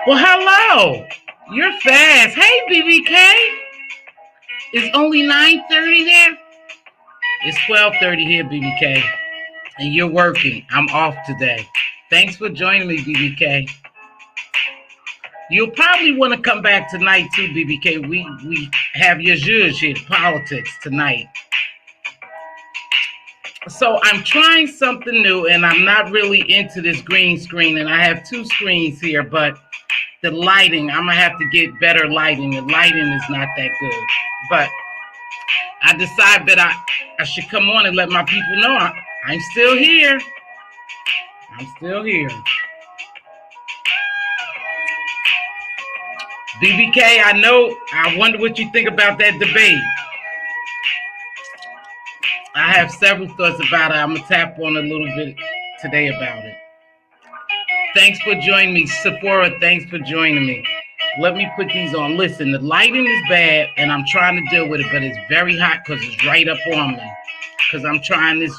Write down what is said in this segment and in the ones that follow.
Well, hello. You're fast. Hey, BBK. It's only 9:30 there. It's 12:30 here, BBK. And you're working. I'm off today. Thanks for joining me, BBK. You'll probably want to come back tonight too, BBK. We have your judge here, politics tonight. So I'm trying something new, and I'm not really into this green screen, and I have two screens here, but the lighting, I'm gonna have to get better lighting. The lighting is not that good, but I decided that I should come on and let my people know I'm still here. I'm still here. BBK, I wonder what you think about that debate. I have several thoughts about it. I'm going to tap on a little bit today about it. Thanks for joining me. Sephora, thanks for joining me. Let me put these on. Listen, the lighting is bad, and I'm trying to deal with it, but it's very hot because it's right up on me. Because I'm trying this.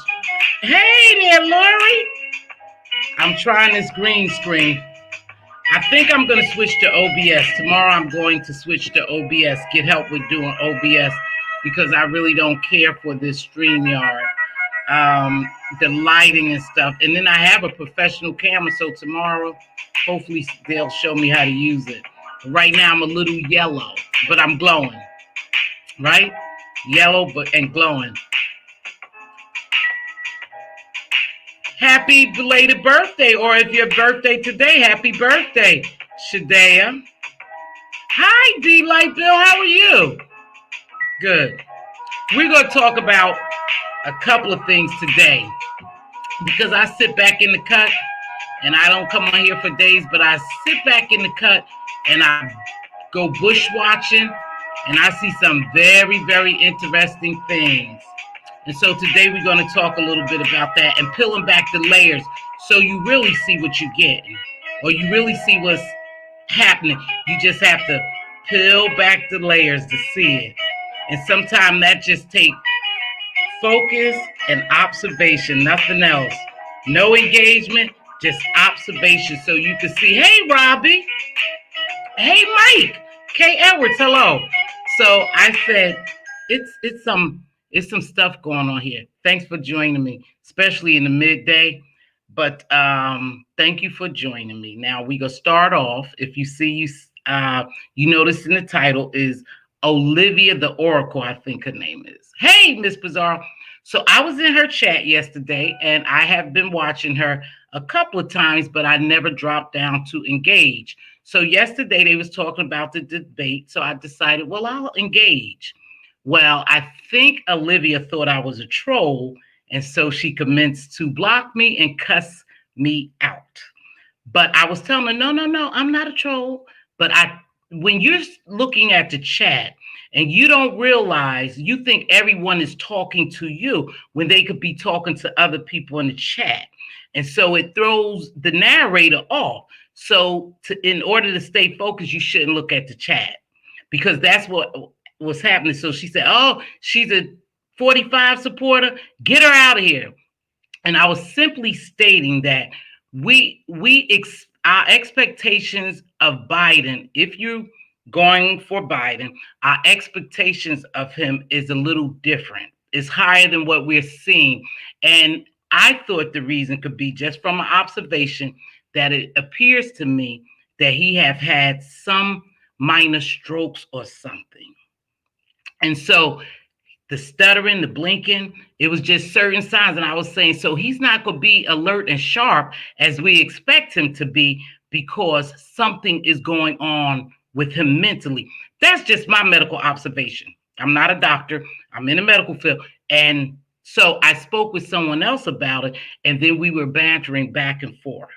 Hey there, Lori. I'm trying this green screen. I think I'm going to switch to OBS. Tomorrow I'm going to switch to OBS, get help with doing OBS, because I really don't care for this StreamYard, the lighting and stuff. And then I have a professional camera, so tomorrow, hopefully they'll show me how to use it. Right now I'm a little yellow, but I'm glowing, right? Yellow and glowing. Happy belated birthday, or if your birthday today, happy birthday, Shadea. Hi, D Light Bill, how are you? Good. We're going to talk about a couple of things today, because I sit back in the cut, and I don't come on here for days, but I sit back in the cut, and I go bushwatching, and I see some very, very interesting things. And so today we're going to talk a little bit about that and peeling back the layers so you really see what you're getting, or you really see what's happening. You just have to peel back the layers to see it. And sometimes that just takes focus and observation, nothing else. No engagement, just observation so you can see, hey, Robbie. Hey, Mike. Kay Edwards, hello. So I said, it's some stuff going on here. Thanks for joining me, especially in the midday. But thank you for joining me. Now we gonna start off. If you see, you notice in the title is Olivia the Oracle, I think her name is. Hey, Miss Bizarre. So I was in her chat yesterday, and I have been watching her a couple of times, but I never dropped down to engage. So yesterday they was talking about the debate, so I decided, well, I'll engage. Well, I think Olivia thought I was a troll, and so she commenced to block me and cuss me out. But I was telling her, no, I'm not a troll. But when you're looking at the chat and you don't realize, you think everyone is talking to you when they could be talking to other people in the chat. And so it throws the narrator off. So in order to stay focused, you shouldn't look at the chat, because that's what was happening. So she said, oh, she's a 45 supporter, get her out of here. And I was simply stating that our expectations of Biden, if you're going for Biden, our expectations of him is a little different. It's higher than what we're seeing. And I thought the reason could be just from an observation that it appears to me that he have had some minor strokes or something. And so the stuttering, the blinking, it was just certain signs. And I was saying, so he's not going to be alert and sharp as we expect him to be, because something is going on with him mentally. That's just my medical observation. I'm not a doctor. I'm in the medical field. And so I spoke with someone else about it, and then we were bantering back and forth.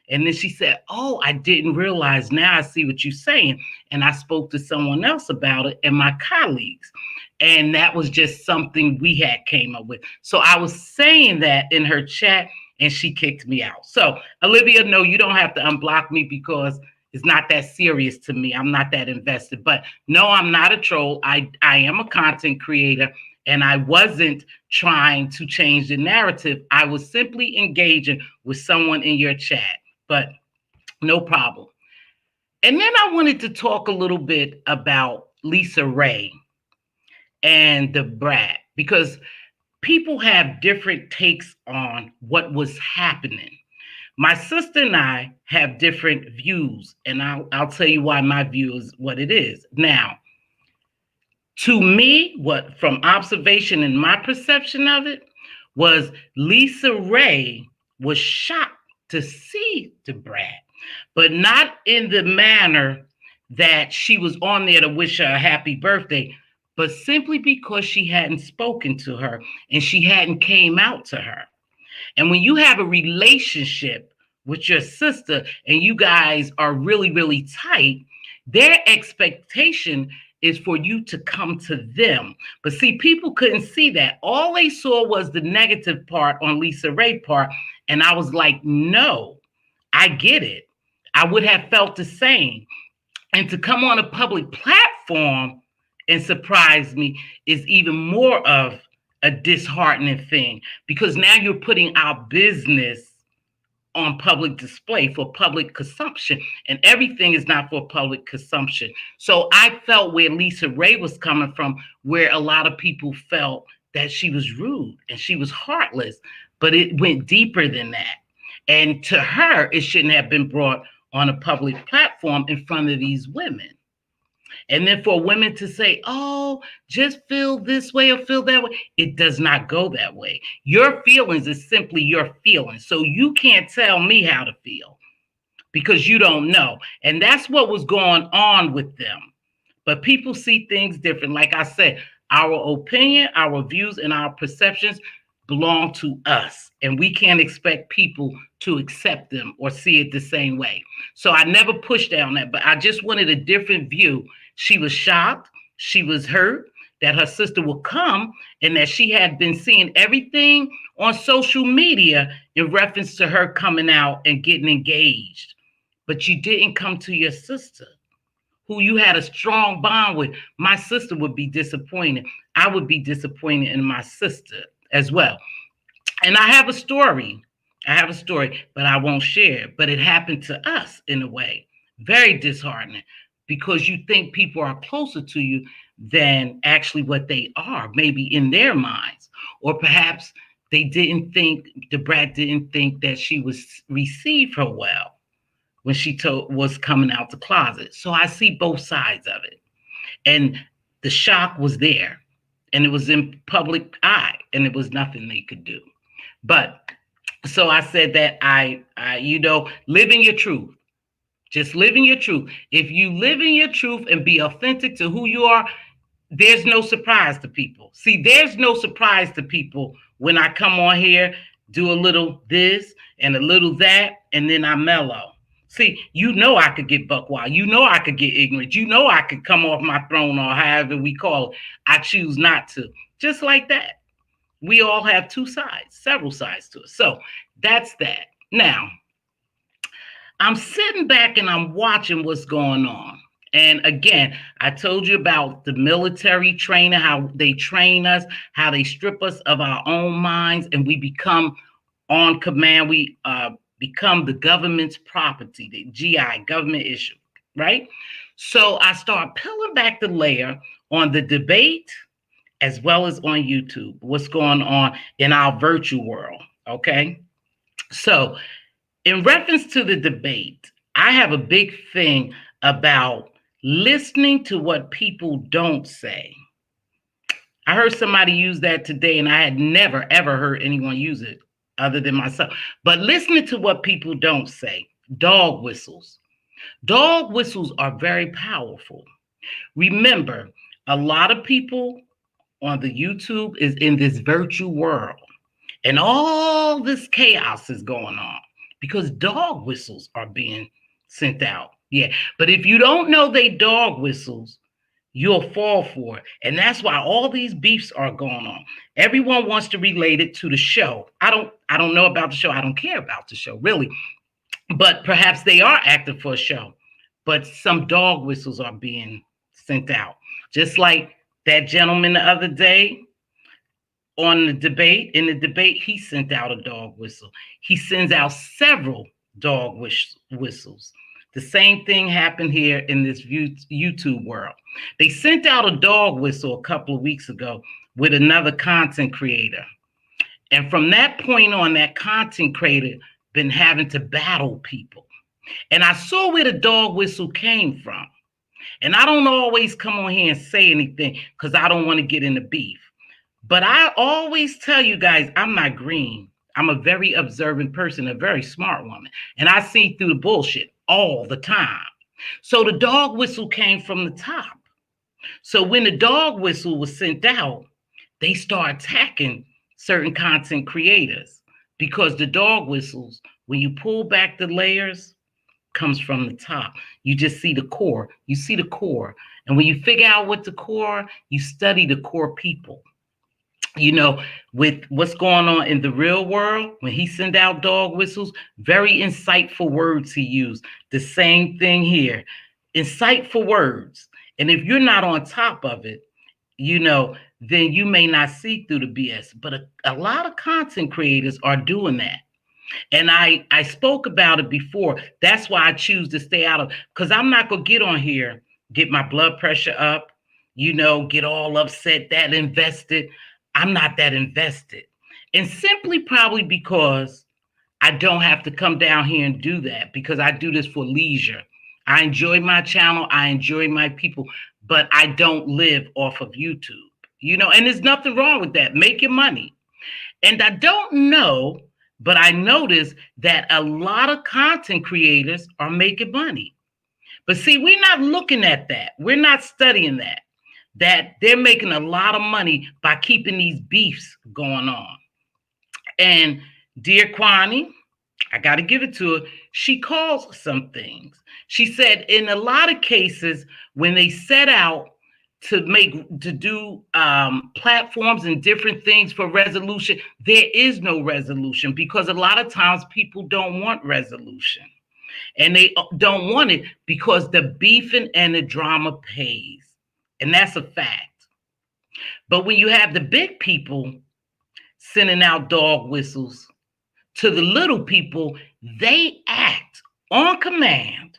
And then she said, oh, I didn't realize. Now I see what you're saying. And I spoke to someone else about it and my colleagues. And that was just something we had came up with. So I was saying that in her chat, and she kicked me out. So Olivia, no, you don't have to unblock me, because it's not that serious to me. I'm not that invested. But no, I'm not a troll. I am a content creator, And I wasn't trying to change the narrative. I was simply engaging with someone in your chat, but no problem. And then I wanted to talk a little bit about Lisa Ray and the brat, because people have different takes on what was happening. My sister and I have different views, and I'll tell you why my view is what it is. Now, to me, what from observation and my perception of it was Lisa Ray was shocked to see the brat, but not in the manner that she was on there to wish her a happy birthday, but simply because she hadn't spoken to her and she hadn't came out to her. And when you have a relationship with your sister and you guys are really, really tight, their expectation is for you to come to them. But see, people couldn't see that. All they saw was the negative part on Lisa Ray part. And I was like, no, I get it. I would have felt the same. And to come on a public platform and surprise me is even more of a disheartening thing, because now you're putting our business on public display for public consumption, and everything is not for public consumption. So I felt where Lisa Ray was coming from, where a lot of people felt that she was rude and she was heartless, but it went deeper than that. And to her, it shouldn't have been brought on a public platform in front of these women. And then for women to say, oh, just feel this way or feel that way, it does not go that way. Your feelings is simply your feelings. So you can't tell me how to feel because you don't know. And that's what was going on with them. But people see things different. Like I said, our opinion, our views, and our perceptions belong to us. And we can't expect people to accept them or see it the same way. So I never pushed down that, but I just wanted a different view. She was shocked. She was hurt that her sister would come and that she had been seeing everything on social media in reference to her coming out and getting engaged. But you didn't come to your sister, who you had a strong bond with. My sister would be disappointed. I would be disappointed in my sister as well. And I have a story. But I won't share it. But it happened to us in a way. Very disheartening, because you think people are closer to you than actually what they are, maybe in their minds. Or perhaps the brat didn't think that she was received her well when she was coming out the closet. So I see both sides of it. And the shock was there. And it was in public eye, and it was nothing they could do. But so I said that I live in your truth. Just live in your truth. If you live in your truth and be authentic to who you are, there's no surprise to people. See, there's no surprise to people when I come on here, do a little this and a little that, and then I mellow. See, I could get buck wild. I could get ignorant. I could come off my throne, or however we call it. I choose not to. Just like that. We all have two sides, several sides to it. So that's that. Now, I'm sitting back and I'm watching what's going on. And again, I told you about the military training, how they train us, how they strip us of our own minds, and we become on command. We become the government's property, the GI, government issue, right? So I start peeling back the layer on the debate as well as on YouTube, what's going on in our virtual world, okay? So in reference to the debate, I have a big thing about listening to what people don't say. I heard somebody use that today, and I had never, ever heard anyone use it other than myself. But listening to what people don't say, dog whistles. Dog whistles are very powerful. Remember, a lot of people on the YouTube is in this virtual world, and all this chaos is going on because dog whistles are being sent out. Yeah, but if you don't know they dog whistles, you'll fall for it. And that's why all these beefs are going on. Everyone wants to relate it to the show. I don't know about the show. I don't care about the show, really. But perhaps they are acting for a show. But some dog whistles are being sent out. Just like that gentleman the other day on the debate. In the debate, he sent out a dog whistle. He sends out several dog whistles. The same thing happened here in this YouTube world. They sent out a dog whistle a couple of weeks ago with another content creator. And from that point on, that content creator been having to battle people. And I saw where the dog whistle came from. And I don't always come on here and say anything because I don't want to get into beef. But I always tell you guys, I'm not green. I'm a very observant person, a very smart woman. And I see through the bullshit all the time. So the dog whistle came from the top. So when the dog whistle was sent out, they start attacking certain content creators because the dog whistles, when you pull back the layers, comes from the top. You just see the core. You see the core. And when you figure out what the core, you study the core people. You know, with what's going on in the real world, when he sent out dog whistles, very insightful words he used. The same thing here. Insightful words. And if you're not on top of it, you know, then you may not see through the BS. But a lot of content creators are doing that. And I spoke about it before. That's why I choose to stay out of, because I'm not going to get on here, get my blood pressure up, you know, get all upset, that invested. I'm not that invested. And simply probably because I don't have to come down here and do that, because I do this for leisure. I enjoy my channel. I enjoy my people, but I don't live off of YouTube, you know, and there's nothing wrong with that. Make your money. And I don't know, but I noticed that a lot of content creators are making money. But see, we're not looking at that. We're not studying that they're making a lot of money by keeping these beefs going on. And dear Kwani, I got to give it to her. She calls some things. She said in a lot of cases, when they set out to do platforms and different things for resolution, there is no resolution, because a lot of times people don't want resolution, and they don't want it because the beefing and the drama pays, and that's a fact. But when you have the big people sending out dog whistles to the little people, they act on command.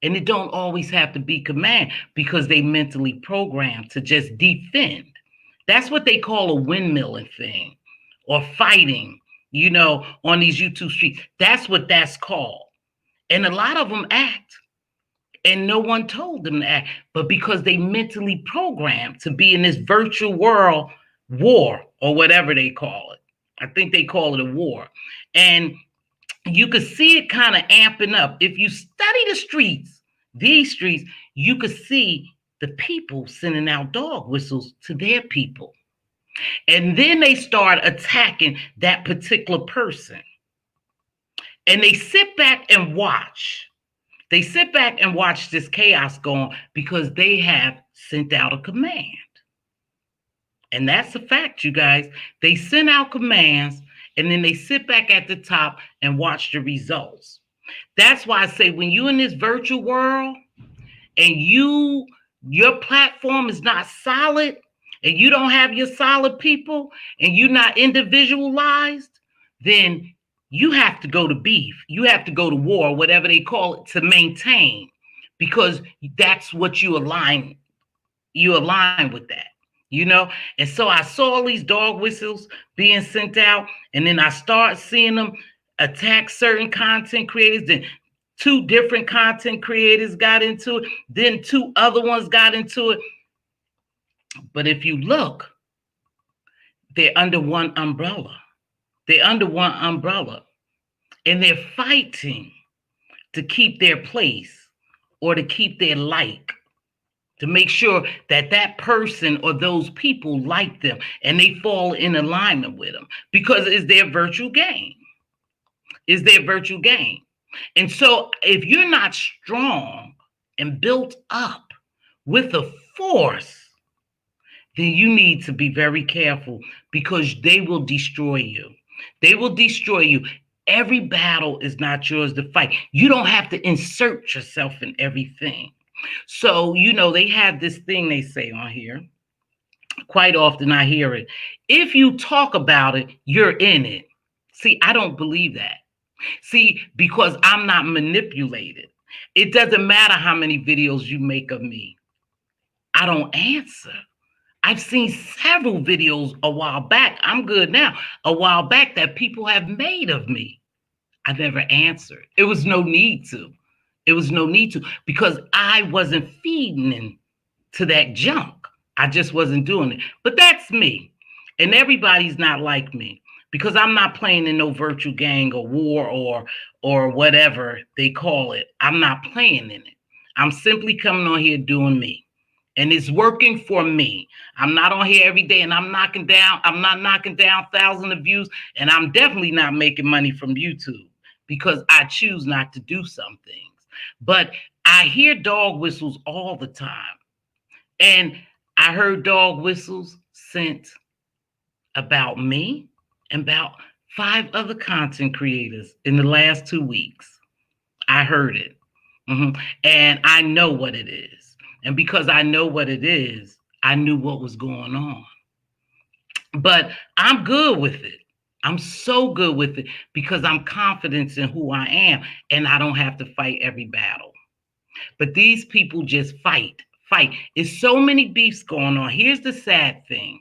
And it don't always have to be command, because they mentally programmed to just defend. That's what they call a windmilling thing, or fighting, you know, on these YouTube streets. That's what that's called. And a lot of them act, and no one told them to act, but because they mentally programmed to be in this virtual world war, or whatever they call it. I think they call it a war. And you could see it kind of amping up. If you study the streets, these streets, you could see the people sending out dog whistles to their people. And then they start attacking that particular person. And they sit back and watch. They sit back and watch this chaos go on because they have sent out a command. And that's a fact, you guys. They send out commands, and then they sit back at the top and watch the results. That's why I say, when you're in this virtual world and your platform is not solid, and you don't have your solid people, and you're not individualized, then you have to go to beef. You have to go to war, whatever they call it, to maintain, because that's what you align. You align with that. You know, and so I saw all these dog whistles being sent out, and then I start seeing them attack certain content creators. Then 2 different content creators got into it. Then 2 other ones got into it. But if you look, they're under one umbrella. They're under one umbrella, and they're fighting to keep their place or to keep their like, to make sure that that person or those people like them and they fall in alignment with them, because it's their virtual game. It's their virtual game. And so if you're not strong and built up with a force, then you need to be very careful, because they will destroy you. They will destroy you. Every battle is not yours to fight. You don't have to insert yourself in everything. So, you know, they have this thing they say on here. Quite often I hear it. If you talk about it, you're in it. See, I don't believe that. See, because I'm not manipulated. It doesn't matter how many videos you make of me. I don't answer. I've seen several videos a while back. I'm good now. A while back that people have made of me. I never answered. It was no need to. It was no need to because I wasn't feeding to that junk. I just wasn't doing it. But that's me. And everybody's not like me because I'm not playing in no virtual gang or war or whatever they call it. I'm not playing in it. I'm simply coming on here doing me. And it's working for me. I'm not on here every day and I'm not knocking down thousands of views. And I'm definitely not making money from YouTube because I choose not to do some things. But I hear dog whistles all the time. And I heard dog whistles sent about me and about 5 other content creators in the last 2 weeks. I heard it. And I know what it is. And because I know what it is, I knew what was going on. But I'm good with it. I'm so good with it because I'm confident in who I am and I don't have to fight every battle. But these people just fight. It's so many beefs going on. Here's the sad thing.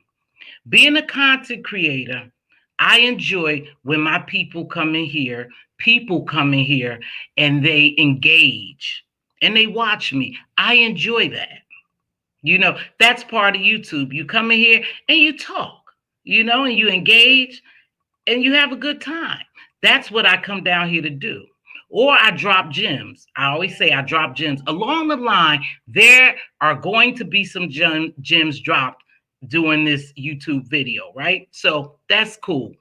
Being a content creator, I enjoy when my people come in here and they engage and they watch me. I enjoy that. That's part of YouTube. You come in here and you talk, and you engage and you have a good time. That's what I come down here to do. Or I drop gems. I always say I drop gems. Along the line, there are going to be some gems dropped doing this YouTube video, right? So that's cool.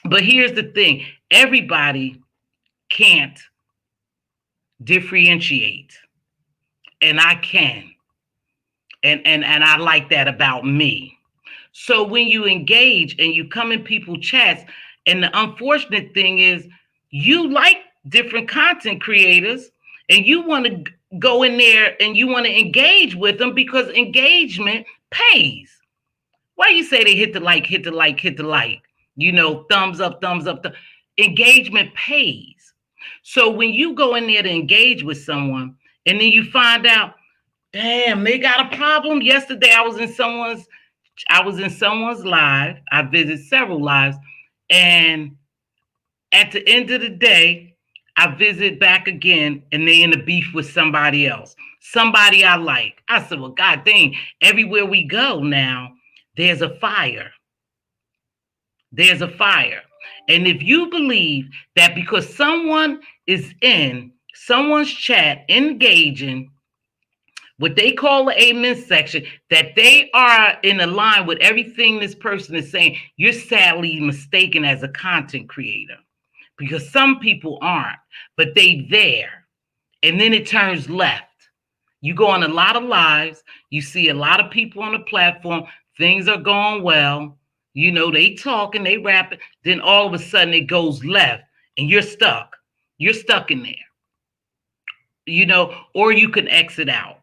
But here's the thing. Everybody can't differentiate. And I can. And I like that about me. So when you engage and you come in people chats, and the unfortunate thing is you like different content creators and you want to go in there and you want to engage with them because engagement pays. Why you say they hit the like, hit the like, hit the like? Thumbs up, thumbs up. Engagement pays. So when you go in there to engage with someone and then you find out, damn, they got a problem. Yesterday I was in someone's live. I visited several lives. And at the end of the day, I visit back again and they in a beef with somebody else. Somebody I like. I said, well, God dang, everywhere we go now, there's a fire. There's a fire. And if you believe that because someone is in someone's chat engaging what they call the amen section, that they are in line with everything this person is saying, you're sadly mistaken as a content creator because some people aren't, but they there. And then it turns left. You go on a lot of lives. You see a lot of people on the platform. Things are going well. They talking, they rapping. Then all of a sudden it goes left and you're stuck. You're stuck in there, or you can exit out.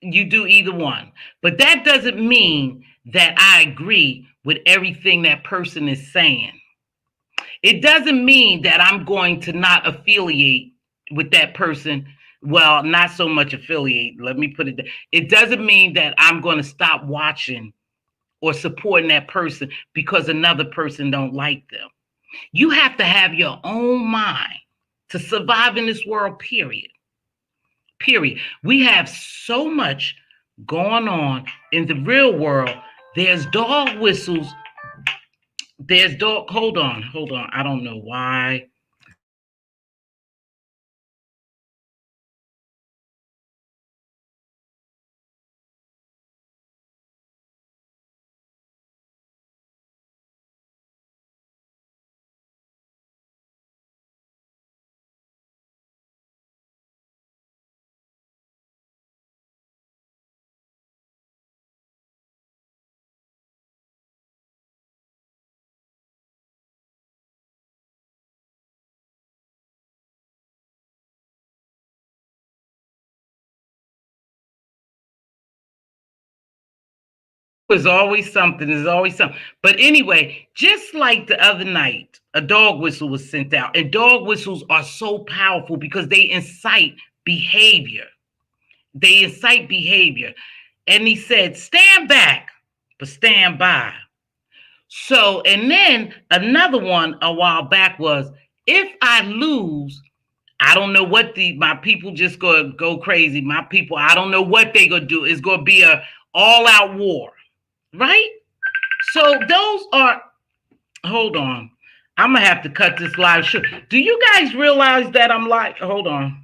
You do either one. But that doesn't mean that I agree with everything that person is saying. It doesn't mean that I'm going to not affiliate with that person. Well, not so much affiliate. Let me put it. It doesn't mean that I'm going to stop watching or supporting that person because another person don't like them. You have to have your own mind to survive in this world, period. Period. We have so much going on in the real world. There's dog whistles. Hold on. I don't know why. There's always something. There's always something. But anyway, just like the other night, a dog whistle was sent out. And dog whistles are so powerful because they incite behavior. They incite behavior. And he said, stand back, but stand by. So, and then another one a while back was, if I lose, I don't know what my people just gonna go crazy. My people, I don't know what they gonna do. It's gonna be a all-out war, right? So those are, hold on. I'm gonna have to cut this live short. Do you guys realize that I'm like, hold on.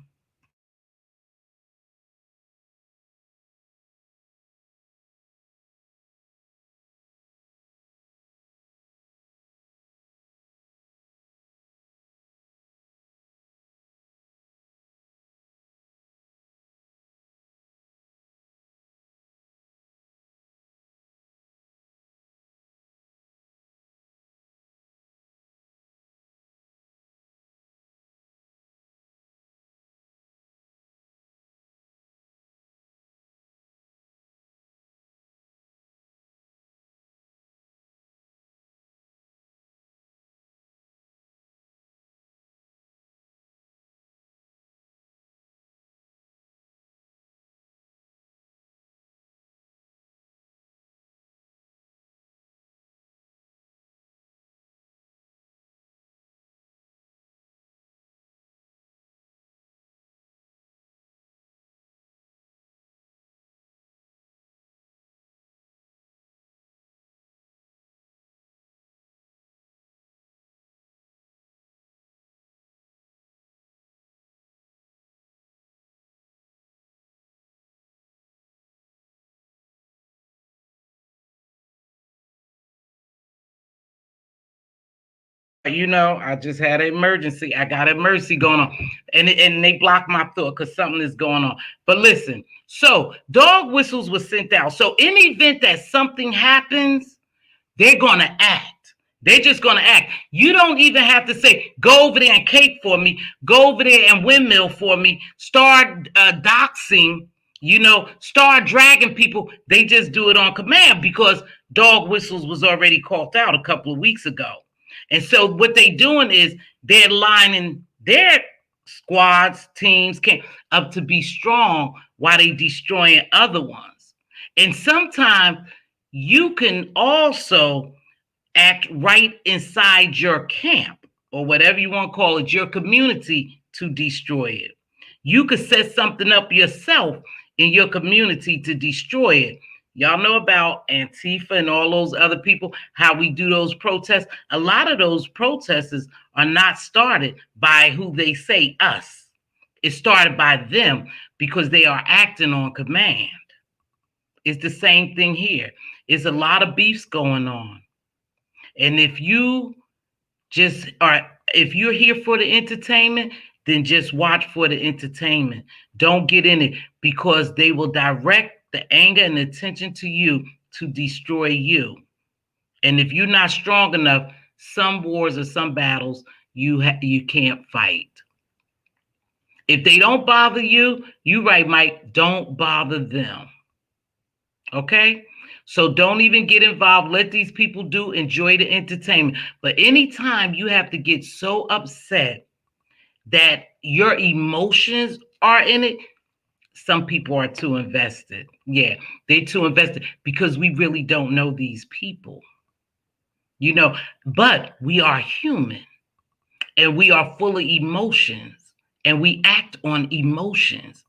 You know, I just had an emergency. I got an emergency going on, and they blocked my thought because something is going on. But listen, so dog whistles were sent out. So in the event that something happens, they're gonna act. They're just gonna act. You don't even have to say, "Go over there and cape for me. Go over there and windmill for me." Start doxing. You know, start dragging people. They just do it on command because dog whistles was already called out a couple of weeks ago. And so what they doing is they're lining their squads, teams, up to be strong while they destroying other ones. And sometimes you can also act right inside your camp or whatever you want to call it, your community, to destroy it. You could set something up yourself in your community to destroy it. Y'all know about Antifa and all those other people, how we do those protests. A lot of those protesters are not started by who they say, us. It started by them because they are acting on command. It's the same thing here. It's a lot of beefs going on. And if you just are, if you're here for the entertainment, then just watch for the entertainment. Don't get in it because they will direct the anger and attention to you to destroy you. And if you're not strong enough, some wars or some battles you can't fight. If they don't bother you, you right, Mike, don't bother them. Okay? So don't even get involved. Let these people enjoy the entertainment. But anytime you have to get so upset that your emotions are in it, some people are too invested. Yeah, they're too invested because we really don't know these people. You know, but we are human and we are full of emotions and we act on emotions.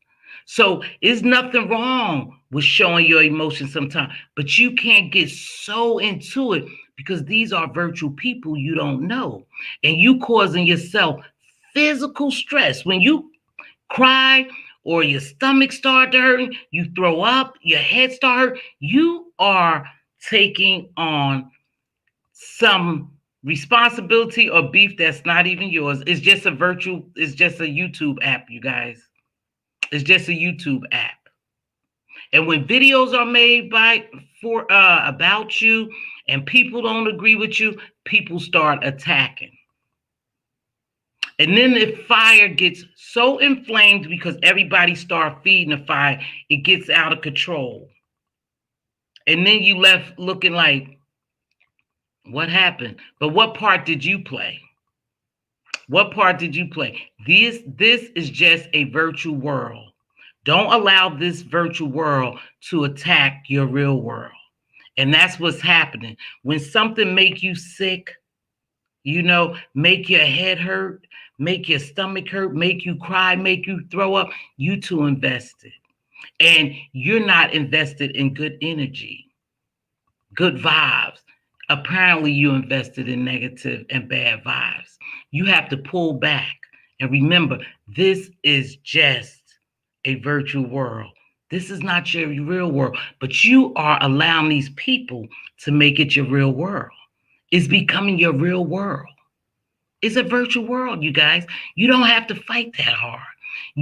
So there's nothing wrong with showing your emotions sometimes, but you can't get so into it because these are virtual people you don't know. And you causing yourself physical stress. When you cry or your stomach start to hurt, you throw up, your head start hurt, you are taking on some responsibility or beef that's not even yours. It's just it's just a YouTube app, you guys. It's just a YouTube app. And when videos are made about you and people don't agree with you, people start attacking. And then the fire gets so inflamed because everybody start feeding the fire, it gets out of control. And then you left looking like, what happened? But what part did you play? What part did you play? This is just a virtual world. Don't allow this virtual world to attack your real world. And that's what's happening. When something make you sick, make your head hurt, make your stomach hurt, make you cry, make you throw up, you too invested. And you're not invested in good energy, good vibes. Apparently, you invested in negative and bad vibes. You have to pull back. And remember, this is just a virtual world. This is not your real world, but you are allowing these people to make it your real world. It's becoming your real world. It's a virtual world, you guys. You don't have to fight that hard.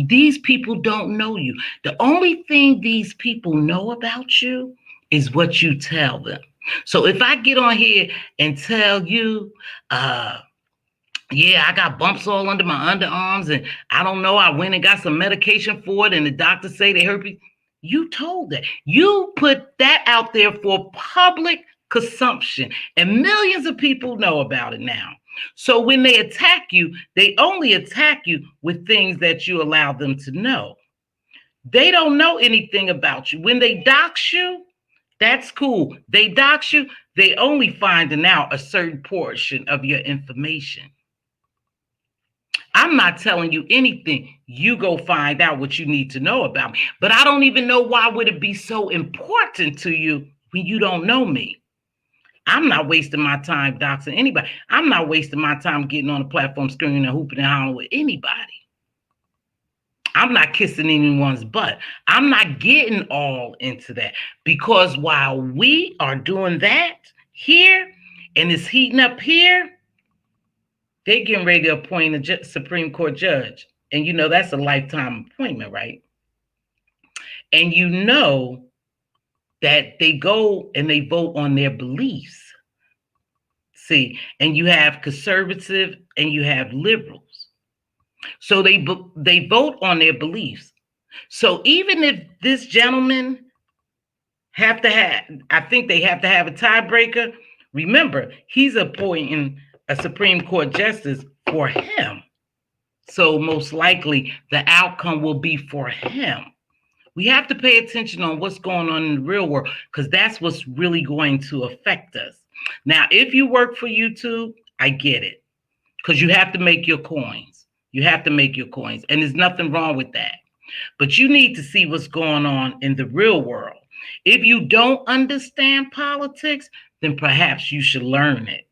These people don't know you. The only thing these people know about you is what you tell them. So if I get on here and tell you, yeah, I got bumps all under my underarms, and I don't know, I went and got some medication for it, and the doctor say they hurt me. You told that. You put that out there for public consumption, and millions of people know about it now. So when they attack you, they only attack you with things that you allow them to know. They don't know anything about you. When they dox you, that's cool. They dox you, they only finding out a certain portion of your information. I'm not telling you anything. You go find out what you need to know about me. But I don't even know why would it be so important to you when you don't know me. I'm not wasting my time doxing anybody. I'm not wasting my time getting on the platform screaming and hooping and hollering with anybody. I'm not kissing anyone's butt. I'm not getting all into that, because while we are doing that here and it's heating up here, they're getting ready to appoint a Supreme Court judge. And that's a lifetime appointment, right? And that they go and they vote on their beliefs. See, and you have conservative and you have liberals. So they vote on their beliefs. So even if this gentleman I think they have to have a tiebreaker. Remember, he's appointing a Supreme Court justice for him. So most likely the outcome will be for him. We have to pay attention on what's going on in the real world, because that's what's really going to affect us. Now, if you work for YouTube, I get it, because you have to make your coins. You have to make your coins, and there's nothing wrong with that. But you need to see what's going on in the real world. If you don't understand politics, then perhaps you should learn it.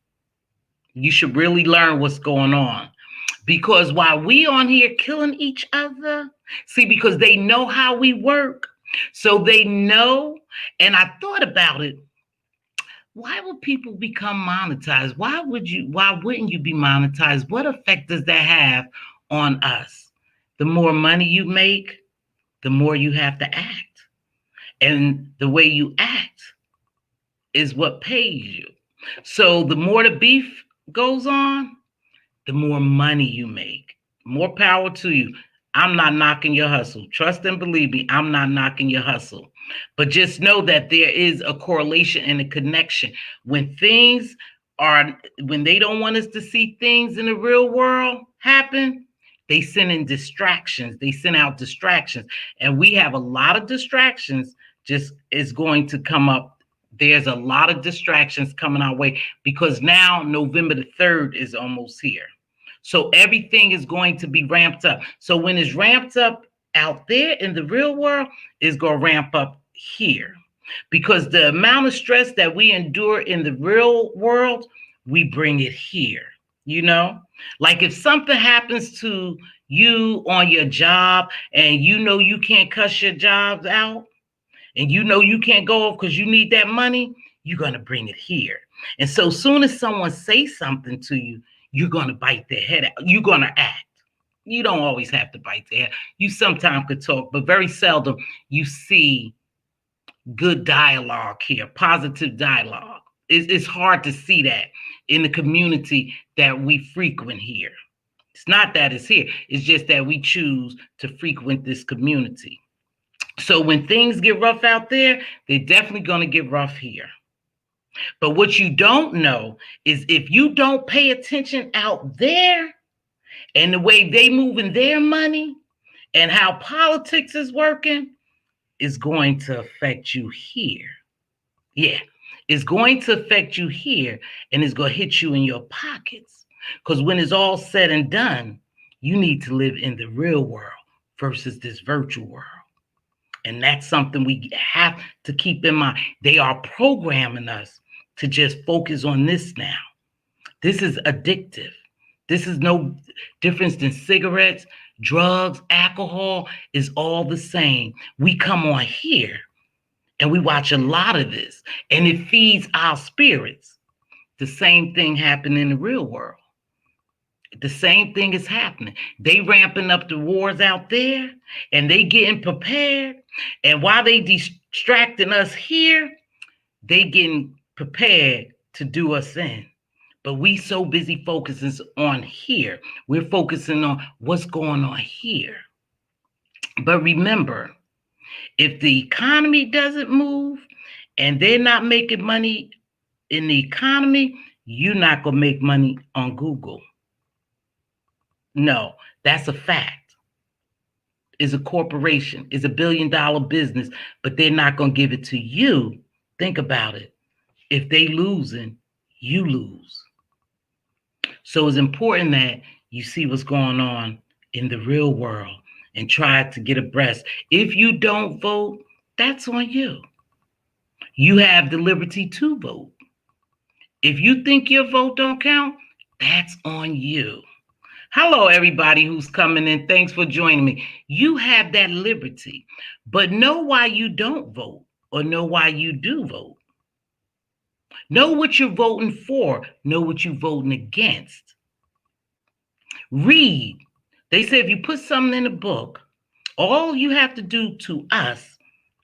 You should really learn what's going on. Because while we on here killing each other, see, because they know how we work. So they know, and I thought about it. Why would people become monetized? Why wouldn't you be monetized? What effect does that have on us? The more money you make, the more you have to act. And the way you act is what pays you. So the more the beef goes on, the more money you make. More power to you. I'm not knocking your hustle. Trust and believe me, I'm not knocking your hustle. But just know that there is a correlation and a connection. When they don't want us to see things in the real world happen, they send in distractions. They send out distractions. And we have a lot of distractions just is going to come up. There's a lot of distractions coming our way, because now November the 3rd is almost here. So everything is going to be ramped up. So when it's ramped up out there in the real world, it's going to ramp up here. Because the amount of stress that we endure in the real world, we bring it here. Like if something happens to you on your job and you can't cuss your jobs out, and you can't go off because you need that money, you're going to bring it here. And so soon as someone says something to you, you're going to bite their head out. You're going to act. You don't always have to bite their head. You sometimes could talk, but very seldom you see good dialogue here, positive dialogue. It's hard to see that in the community that we frequent here. It's not that it's here. It's just that we choose to frequent this community. So when things get rough out there, they're definitely going to get rough here. But what you don't know is if you don't pay attention out there and the way they moving their money and how politics is working is going to affect you here. Yeah, it's going to affect you here and it's going to hit you in your pockets. Because when it's all said and done, you need to live in the real world versus this virtual world. And that's something we have to keep in mind. They are programming us to just focus on this now. This is addictive. This is no difference than cigarettes, drugs, alcohol is all the same. We come on here and we watch a lot of this and it feeds our spirits. The same thing happened in the real world. The same thing is happening. They ramping up the wars out there and they getting prepared. And while they distracting us here, they getting prepared to do us in. But we so busy focusing on here. We're focusing on what's going on here. But remember, if the economy doesn't move and they're not making money in the economy, you're not going to make money on Google. No, that's a fact. It's a corporation. It's $1 billion business, but they're not going to give it to you. Think about it. If they losing, you lose. So it's important that you see what's going on in the real world and try to get abreast. If you don't vote, that's on you. You have the liberty to vote. If you think your vote don't count, that's on you. Hello, everybody who's coming in. Thanks for joining me. You have that liberty, but know why you don't vote or know why you do vote. Know what you're voting for. Know what you're voting against. Read. They say if you put something in a book, all you have to do to us,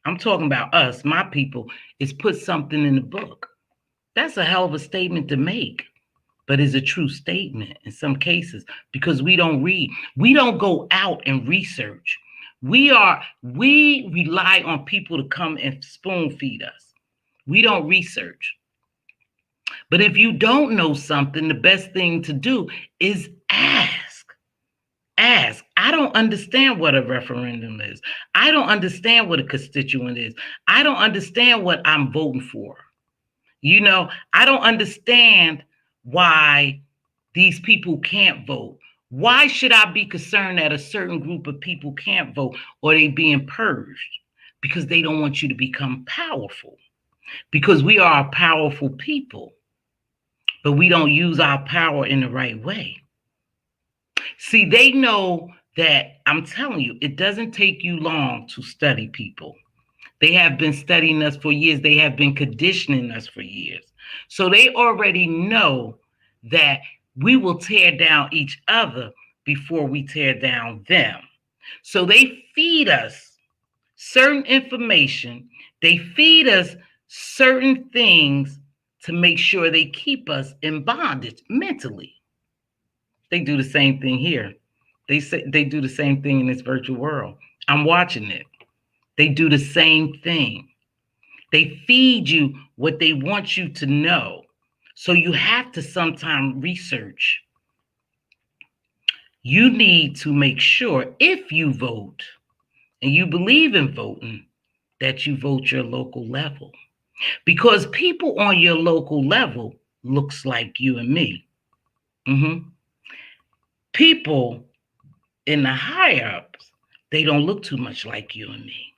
I'm talking about us, my people, is put something in the book. That's a hell of a statement to make. But it's a true statement in some cases because we don't read. We don't go out and research. We rely on people to come and spoon feed us. We don't research. But if you don't know something, the best thing to do is ask. Ask. I don't understand what a referendum is. I don't understand what a constituent is. I don't understand what I'm voting for. You know, I don't understand why these people can't vote. Why should I be concerned that a certain group of people can't vote or they being purged? Because they don't want you to become powerful. Because we are a powerful people, but we don't use our power in the right way. See, they know that, I'm telling you, it doesn't take you long to study people. They have been studying us for years. They have been conditioning us for years. So they already know that we will tear down each other before we tear down them. So they feed us certain information. They feed us certain things to make sure they keep us in bondage mentally. They do the same thing here. They do the same thing in this virtual world. I'm watching it. They do the same thing. They feed you what they want you to know. So you have to sometimes research. You need to make sure if you vote and you believe in voting, that you vote your local level. Because people on your local level looks like you and me. People in the higher ups, they don't look too much like you and me.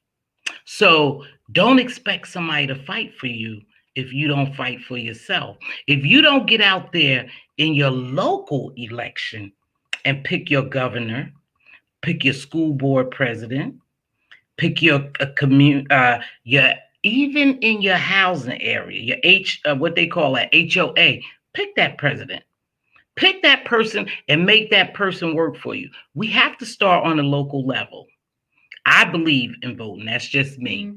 So don't expect somebody to fight for you if you don't fight for yourself. If you don't get out there in your local election and pick your governor, pick your school board president, pick your even in your housing area, your what they call a HOA, pick that president. Pick that person and make that person work for you. We have to start on a local level. I believe in voting. That's just me.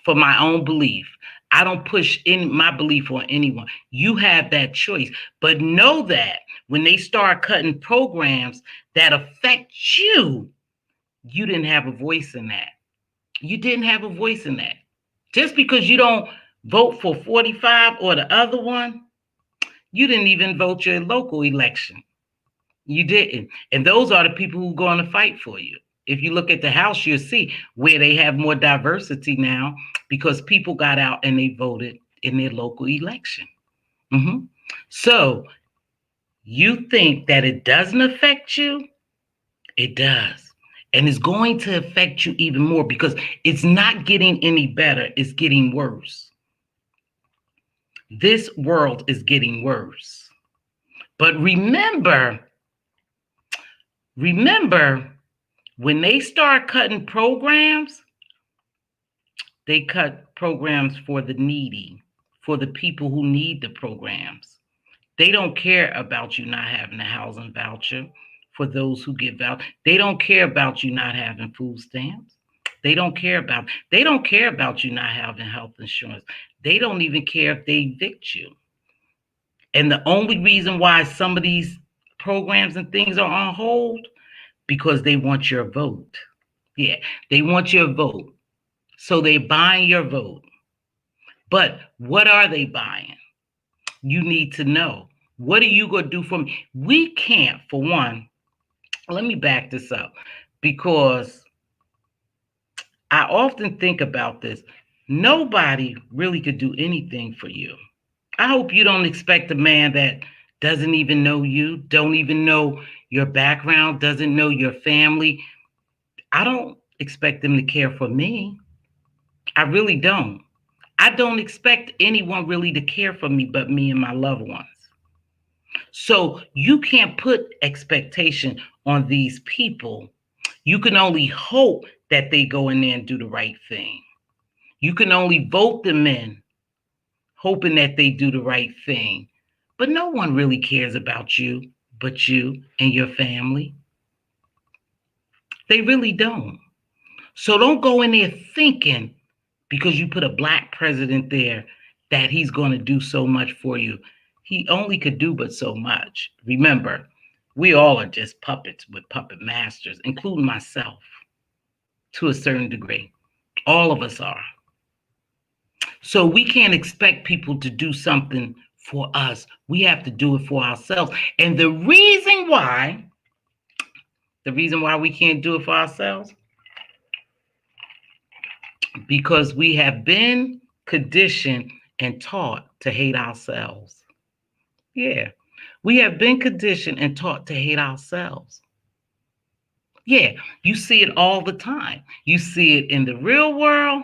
For my own belief. I don't push in my belief on anyone. You have that choice. But know that when they start cutting programs that affect you, you didn't have a voice in that. You didn't have a voice in that. Just because you don't vote for 45 or the other one, you didn't even vote your local election. You didn't. And those are the people who are going to fight for you. If you look at the House, you'll see where they have more diversity now because people got out and they voted in their local election. Mm-hmm. So you think that it doesn't affect you? It does. And it's going to affect you even more because it's not getting any better. It's getting worse. This world is getting worse. But remember, when they start cutting programs, they cut programs for the needy, for the people who need the programs. They don't care about you not having a housing voucher for those who get voucher. They don't care about you not having food stamps. They don't care about you not having health insurance. They don't even care if they evict you. And the only reason why some of these programs and things are on hold because they want your vote. Yeah, they want your vote. So they're buying your vote. But what are they buying? You need to know. What are you going to do for me? We can't, for one, let me back this up because I often think about this. Nobody really could do anything for you. I hope you don't expect a man that doesn't even know you, don't even know your background, doesn't know your family. I don't expect them to care for me. I really don't. I don't expect anyone really to care for me but me and my loved ones. So you can't put expectation on these people. You can only hope that they go in there and do the right thing. You can only vote them in, hoping that they do the right thing. But no one really cares about you but you and your family. They really don't. So don't go in there thinking because you put a black president there that he's going to do so much for you. He only could do but so much. Remember, we all are just puppets with puppet masters, including myself to a certain degree. All of us are. So we can't expect people to do something for us. We have to do it for ourselves. And the reason why we can't do it for ourselves, because we have been conditioned and taught to hate ourselves. Yeah, we have been conditioned and taught to hate ourselves. Yeah, you see it all the time. You see it in the real world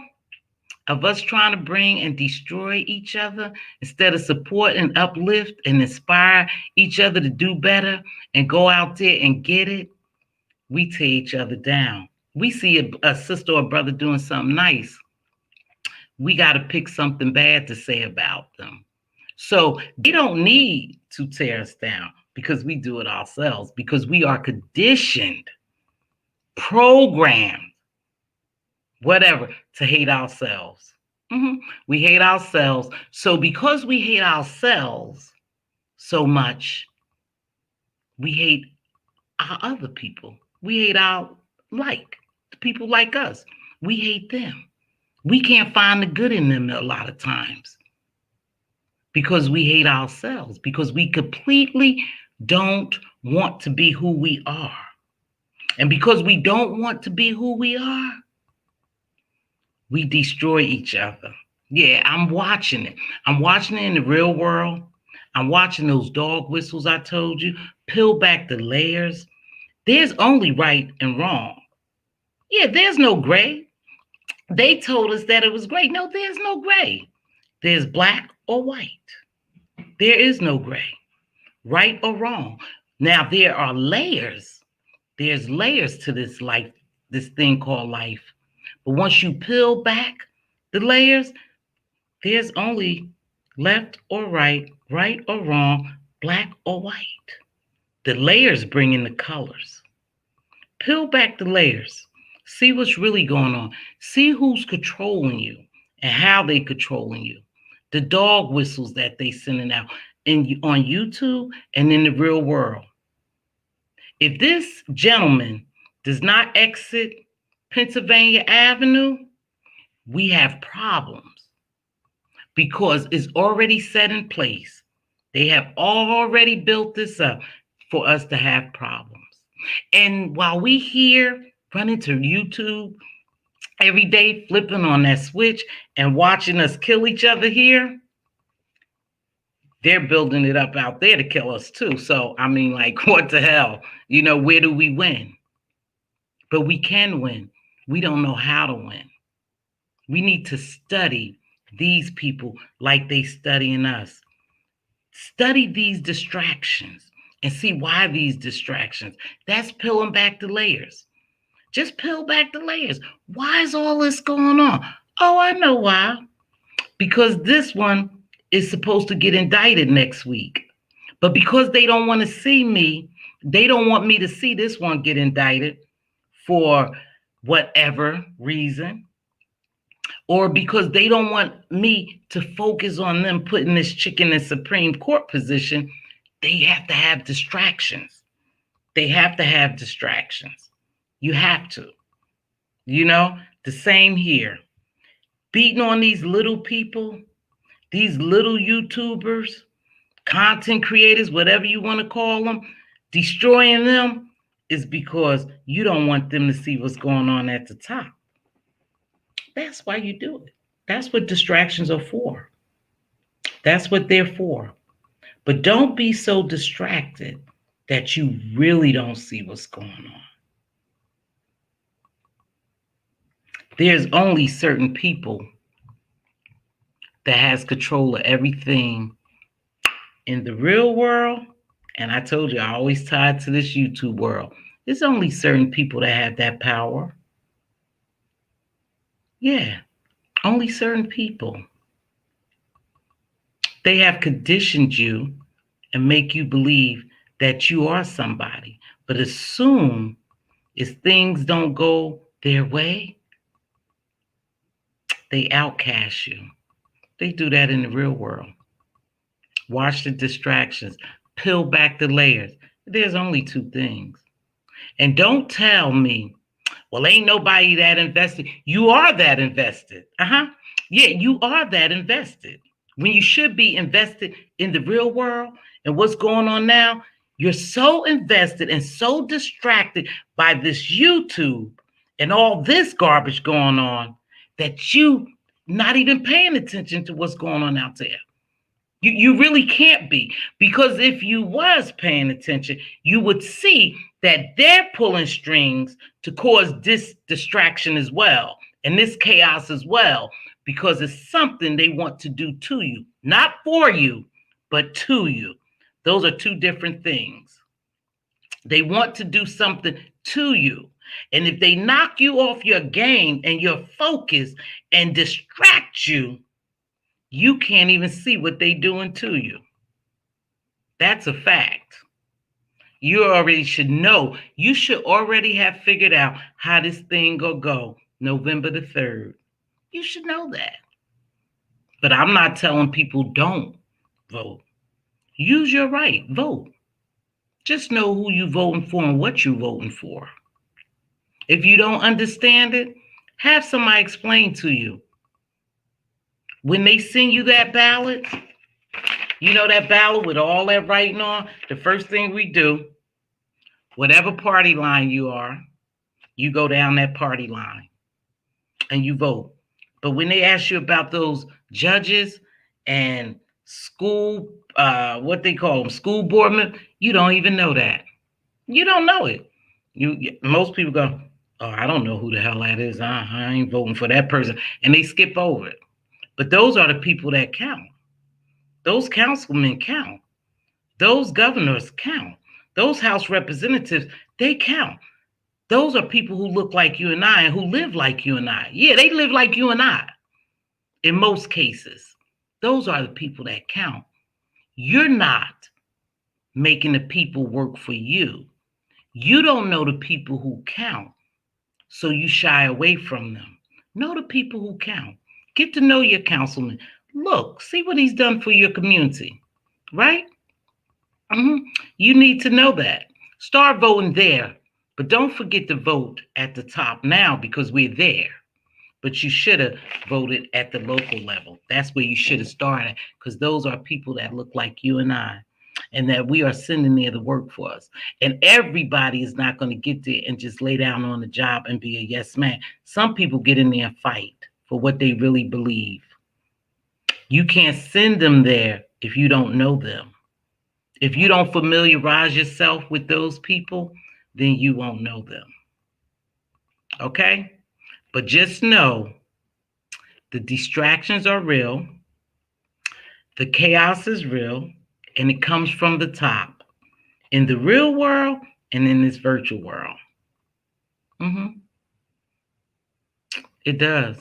of us trying to bring and destroy each other instead of support and uplift and inspire each other to do better and go out there and get it. We tear each other down. We see a sister or brother doing something nice. We got to pick something bad to say about them. So they don't need to tear us down because we do it ourselves, because we are conditioned, programmed, whatever, to hate ourselves. We hate ourselves. So because we hate ourselves so much, we hate our other people. We hate the people like us. We hate them. We can't find the good in them a lot of times because we hate ourselves, because we completely don't want to be who we are. And because we don't want to be who we are, we destroy each other. Yeah, I'm watching it. I'm watching it in the real world. I'm watching those dog whistles I told you. Peel back the layers. There's only right and wrong. Yeah, there's no gray. They told us that it was gray. No, there's no gray. There's black or white. There is no gray, right or wrong. Now, there are layers. There's layers to this life, this thing called life. But once you peel back the layers, there's only left or right, right or wrong, black or white. The layers bring in the colors. Peel back the layers. See what's really going on. See who's controlling you and how they controlling you. The dog whistles that they sending out on YouTube and in the real world. If this gentleman does not exit Pennsylvania Avenue, we have problems because it's already set in place. They have already built this up for us to have problems. And while we here running to YouTube every day, flipping on that switch and watching us kill each other here, they're building it up out there to kill us too. So, I mean, like, what the hell? You know, where do we win? But we can win. We don't know how to win. We need to study these people like they studying us. Study these distractions and see why these distractions. That's peeling back the layers. Just peel back the layers. Why is all this going on? Oh, I know why. Because this one is supposed to get indicted next week. But because they don't want to see me, they don't want me to see this one get indicted for whatever reason. Or because they don't want me to focus on them putting this chicken in Supreme Court position, they have to have distractions. They have to have distractions. You have to. You know, the same here. Beating on these little people, these little YouTubers, content creators, whatever you want to call them, destroying them is because you don't want them to see what's going on at the top. That's why you do it. That's what distractions are for. That's what they're for. But don't be so distracted that you really don't see what's going on. There's only certain people that has control of everything in the real world. And I told you, I always tie it to this YouTube world. There's only certain people that have that power. Yeah, only certain people. They have conditioned you and make you believe that you are somebody. But as soon as things don't go their way, they outcast you. They do that in the real world. Watch the distractions. Peel back the layers. There's only two things. And don't tell me, well, ain't nobody that invested. You are that invested. Yeah, you are that invested. When you should be invested in the real world and what's going on now, you're so invested and so distracted by this YouTube and all this garbage going on that you not even paying attention to what's going on out there. You really can't be, because if you was paying attention, you would see that they're pulling strings to cause this distraction as well and this chaos as well, because it's something they want to do to you, not for you, but to you. Those are two different things. They want to do something to you. And if they knock you off your game and your focus and distract you, you can't even see what they're doing to you. That's a fact. You already should know. You should already have figured out how this thing will go November the 3rd. You should know that. But I'm not telling people don't vote. Use your right. Vote. Just know who you're voting for and what you're voting for. If you don't understand it, have somebody explain to you. When they send you that ballot, you know that ballot with all that writing on, the first thing we do, whatever party line you are, you go down that party line and you vote. But when they ask you about those judges and school, what they call them, school board members, you don't even know that. You don't know it. Most people go, oh, I don't know who the hell that is. I ain't voting for that person. And they skip over it. But those are the people that count. Those councilmen count. Those governors count. Those House representatives, they count. Those are people who look like you and I and who live like you and I. Yeah, they live like you and I in most cases. Those are the people that count. You're not making the people work for you. You don't know the people who count, so you shy away from them. Know the people who count. Get to know your councilman. Look, see what he's done for your community, right? You need to know that. Start voting there But don't forget to vote at the top now because we're there. But you should have voted at the local level. That's where you should have started because those are people that look like you and I, and that we are sending there to work for us. And everybody is not going to get there and just lay down on the job and be a yes man. Some people get in there and fight for what they really believe. You can't send them there if you don't know them. If you don't familiarize yourself with those people, then you won't know them. Okay? But just know the distractions are real, the chaos is real, and it comes from the top in the real world and in this virtual world. Mm-hmm. It does.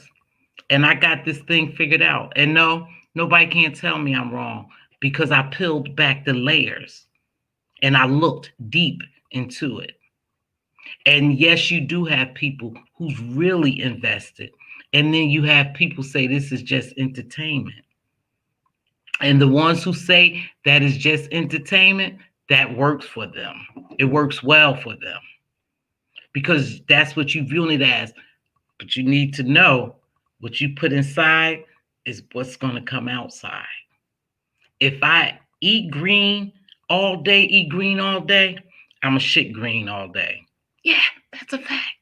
And I got this thing figured out. And no, nobody can't tell me I'm wrong because I peeled back the layers and I looked deep into it. And yes, you do have people who's really invested. And then you have people say this is just entertainment. And the ones who say that is just entertainment, that works for them. It works well for them because that's what you view it as. But you need to know what you put inside is what's going to come outside. If I eat green all day, I'm a shit green all day. Yeah, that's a fact.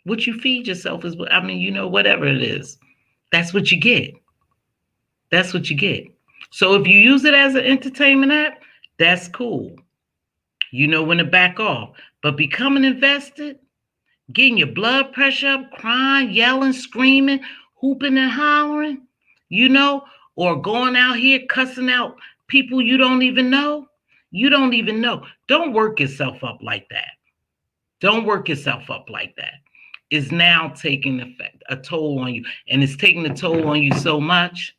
What you feed yourself is what, I mean, whatever it is, that's what you get. That's what you get. So if you use it as an entertainment app, that's cool. You know when to back off. But becoming invested, getting your blood pressure up, crying, yelling, screaming, hooping and hollering, or going out here cussing out people you don't even know. You don't even know. Don't work yourself up like that. Don't work yourself up like that. It's now taking effect, a toll on you. And it's taking a toll on you so much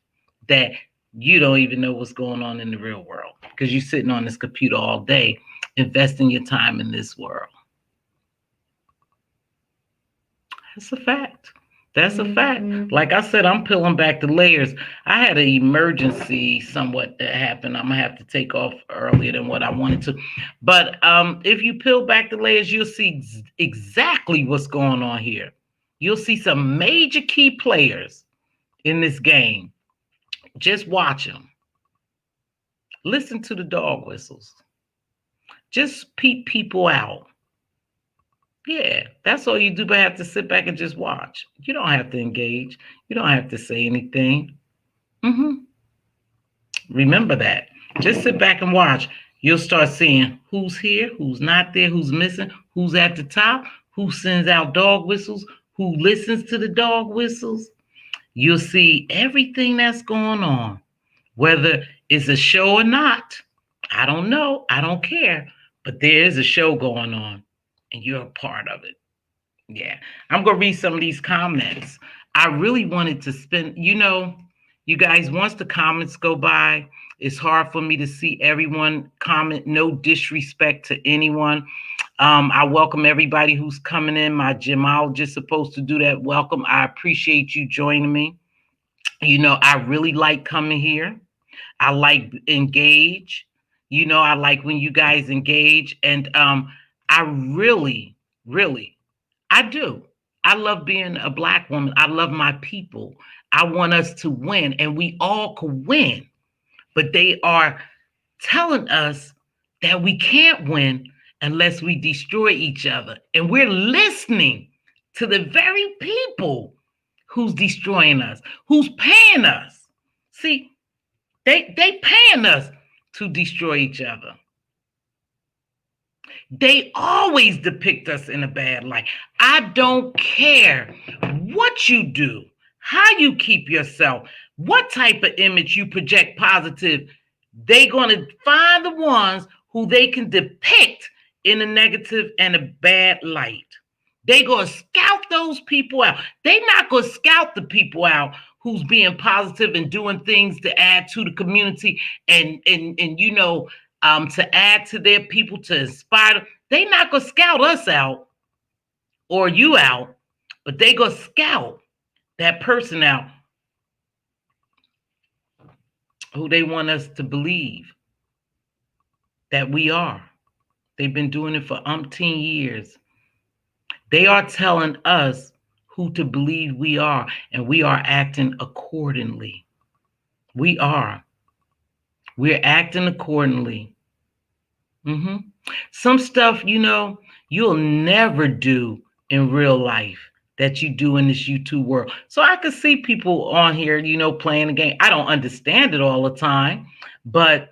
that you don't even know what's going on in the real world because you're sitting on this computer all day, investing your time in this world. That's a fact. That's a fact. Like I said, I'm peeling back the layers. I had an emergency somewhat that happened. I'm going to have to take off earlier than what I wanted to. But if you peel back the layers, you'll see exactly what's going on here. You'll see some major key players in this game. Just watch them. Listen to the dog whistles. Just peep people out. Yeah, that's all you do, but have to sit back and just watch. You don't have to engage. You don't have to say anything. Remember that. Just sit back and watch. You'll start seeing who's here, who's not there, who's missing, who's at the top, who sends out dog whistles, who listens to the dog whistles. You'll see everything that's going on, whether it's a show or not. I don't know. I don't care. But there is a show going on, and you're a part of it. Yeah. I'm going to read some of these comments. I really wanted to spend, you guys, once the comments go by, it's hard for me to see everyone comment. No disrespect to anyone. I welcome everybody who's coming in. My gemologist supposed to do that. Welcome. I appreciate you joining me. I really like coming here. I like engage. I like when you guys engage. And I really, really, I do. I love being a Black woman. I love my people. I want us to win, and we all could win. But they are telling us that we can't win unless we destroy each other. And we're listening to the very people who's destroying us, who's paying us. See, they paying us to destroy each other. They always depict us in a bad light. I don't care what you do, how you keep yourself, what type of image you project positive. They're going to find the ones who they can depict in a negative and a bad light. They're going to scout those people out. They're not going to scout the people out who's being positive and doing things to add to the community and to add to their people, to inspire them. They're not going to scout us out or you out, but they're going to scout that person out who they want us to believe that we are. They've been doing it for umpteen years. They are telling us who to believe we are, and we are acting accordingly. We are. We're acting accordingly. hmm Some stuff, you'll never do in real life that you do in this YouTube world. So I could see people on here, playing the game. I don't understand it all the time, but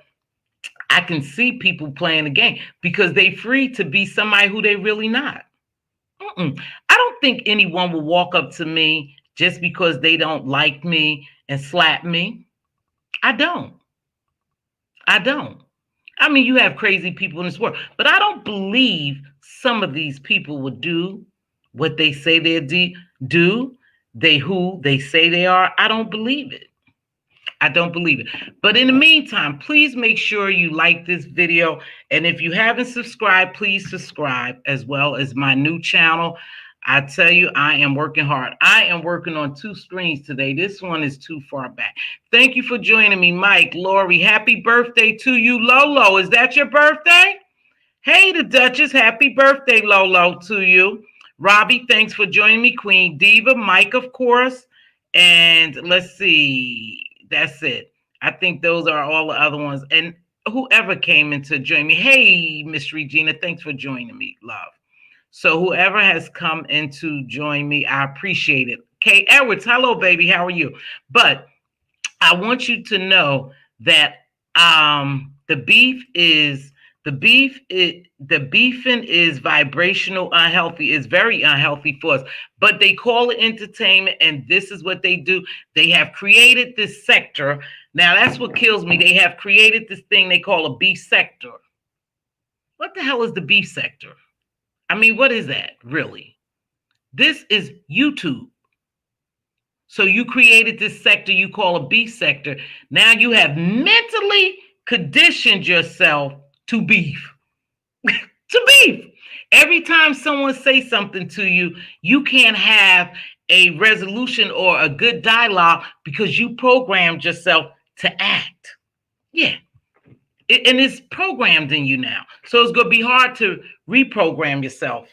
I can see people playing the game because they free to be somebody who they really not. I don't think anyone will walk up to me just because they don't like me and slap me. I don't. I don't. I mean, you have crazy people in this world, but I don't believe some of these people would do what they say they do. They who they say they are. I don't believe it. I don't believe it. But in the meantime, please make sure you like this video. And if you haven't subscribed, please subscribe as well as my new channel. I tell you, I am working hard. I am working on 2 screens today. This one is too far back. Thank you for joining me, Mike, Lori. Happy birthday to you, Lolo. Is that your birthday? Hey, the Duchess. Happy birthday, Lolo, to you. Robbie, thanks for joining me. Queen Diva, Mike, of course. And let's see. That's it. I think those are all the other ones. And whoever came in to join me. Hey, Miss Regina, thanks for joining me, love. So whoever has come in to join me, I appreciate it. Kay Edwards, hello, baby. How are you? But I want you to know that the beefing is vibrational, unhealthy. It's very unhealthy for us. But they call it entertainment, and this is what they do. They have created this sector. Now that's what kills me. They have created this thing they call a beef sector. What the hell is the beef sector? I mean, what is that really? This is YouTube. So you created this sector you call a beef sector. Now you have mentally conditioned yourself to beef. To beef. Every time someone says something to you, you can't have a resolution or a good dialogue because you programmed yourself to act. Yeah. And it's programmed in you now. So it's going to be hard to reprogram yourself.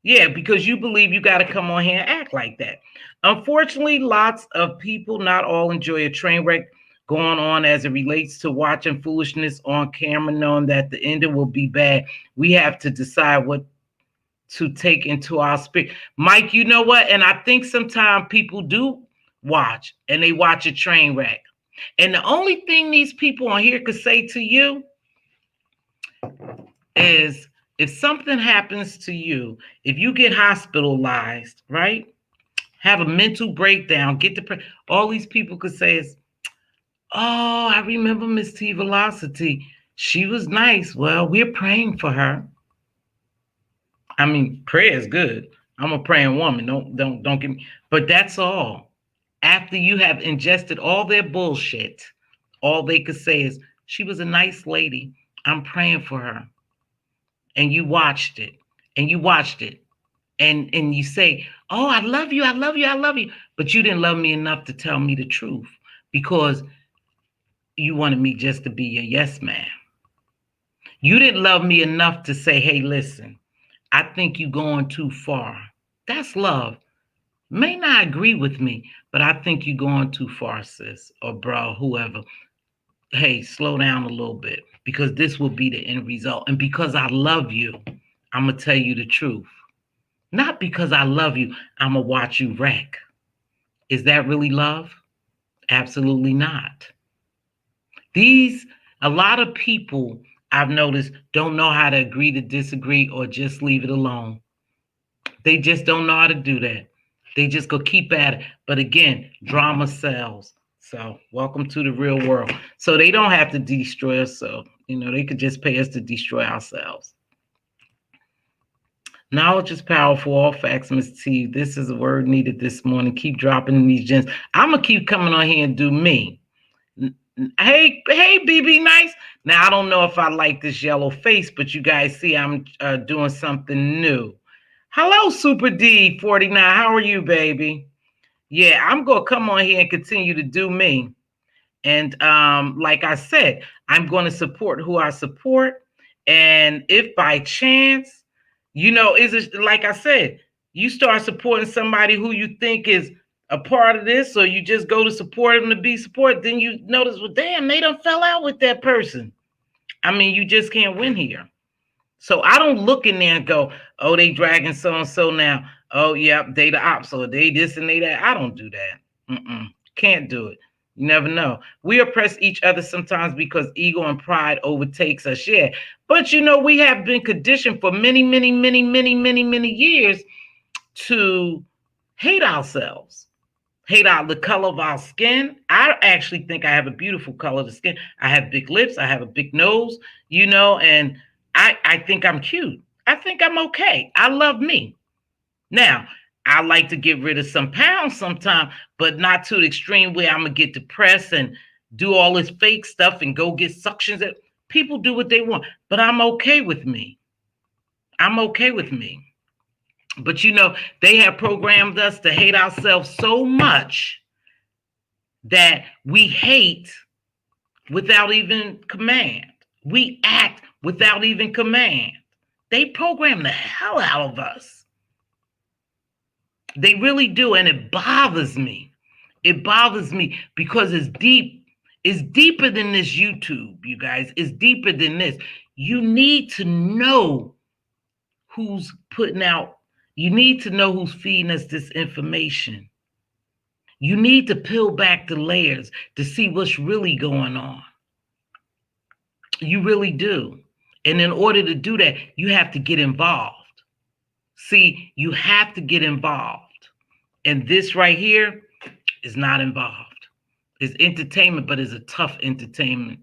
Yeah, because you believe you got to come on here and act like that. Unfortunately, lots of people, not all, enjoy a train wreck going on as it relates to watching foolishness on camera, knowing that the ending will be bad. We have to decide what to take into our spirit. Mike, you know what? And I think sometimes people do watch and they watch a train wreck. And the only thing these people on here could say to you is, if something happens to you, if you get hospitalized, right? Have a mental breakdown, get depressed. All these people could say is, oh, I remember Mz.Teavalocity. She was nice. Well, we're praying for her. I mean, prayer is good. I'm a praying woman. Don't get me. But that's all. After you have ingested all their bullshit, all they could say is, she was a nice lady. I'm praying for her. And you watched it, and you watched it, and you say, oh, I love you, I love you, I love you. But you didn't love me enough to tell me the truth because you wanted me just to be your yes man. You didn't love me enough to say, hey, listen, I think you're going too far. That's love. May not agree with me, but I think you're going too far, sis, or bro, whoever. Hey, slow down a little bit because this will be the end result. And because I love you, I'm going to tell you the truth. Not because I love you, I'm going to watch you wreck. Is that really love? Absolutely not. A lot of people I've noticed don't know how to agree to disagree or just leave it alone. They just don't know how to do that. They just go keep at it. But again, drama sells. So welcome to the real world. So they don't have to destroy us. So, they could just pay us to destroy ourselves. Knowledge is powerful. All facts, Ms. T. This is a word needed this morning. Keep dropping these gems. I'm going to keep coming on here and do me. Hey, BB Nice. Now, I don't know if I like this yellow face, but you guys see I'm doing something new. Hello, Super D49. How are you, baby? Yeah, I'm going to come on here and continue to do me. And like I said, I'm going to support who I support. And if by chance, is it, like I said, You start supporting somebody who you think is a part of this, or you just go to support them to be supported, then you notice, well, damn, they done fell out with that person. I mean, you just can't win here. So I don't look in there and go, oh, they dragging so and so now. Oh, yep, they the ops, or they this and they that. I don't do that. Can't do it. You never know. We oppress each other sometimes because ego and pride overtakes us. Yeah, but we have been conditioned for many, many, many, many, many, many years to hate ourselves, hate out the color of our skin. I actually think I have a beautiful color of skin. I have big lips. I have a big nose, and I think I'm cute. I think I'm okay. I love me. Now, I like to get rid of some pounds sometime, but not to the extreme where I'm going to get depressed and do all this fake stuff and go get suctions. People do what they want, but I'm okay with me. I'm okay with me. But they have programmed us to hate ourselves so much that we hate without even command. We act without even command. They program the hell out of us. They really do. And it bothers me. It bothers me because it's deep. It's deeper than this YouTube, you guys. It's deeper than this. You need to know who's putting out. You need to know who's feeding us this information. You need to peel back the layers to see what's really going on. You really do. And in order to do that, you have to get involved. See, you have to get involved. And this right here is not involved. It's entertainment, but it's a tough entertainment.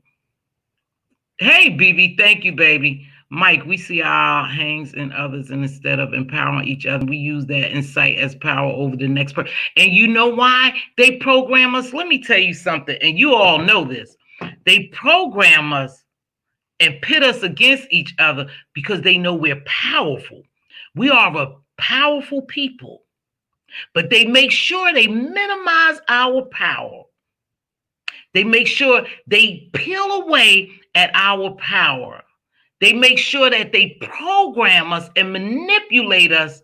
Hey, BB, thank you, baby. Mike, we see our hangs in others, and instead of empowering each other, we use that insight as power over the next person. And you know why they program us? Let me tell you something, and you all know this. They program us and pit us against each other because they know we're powerful. We are a powerful people, but they make sure they minimize our power. They make sure they peel away at our power. They make sure that they program us and manipulate us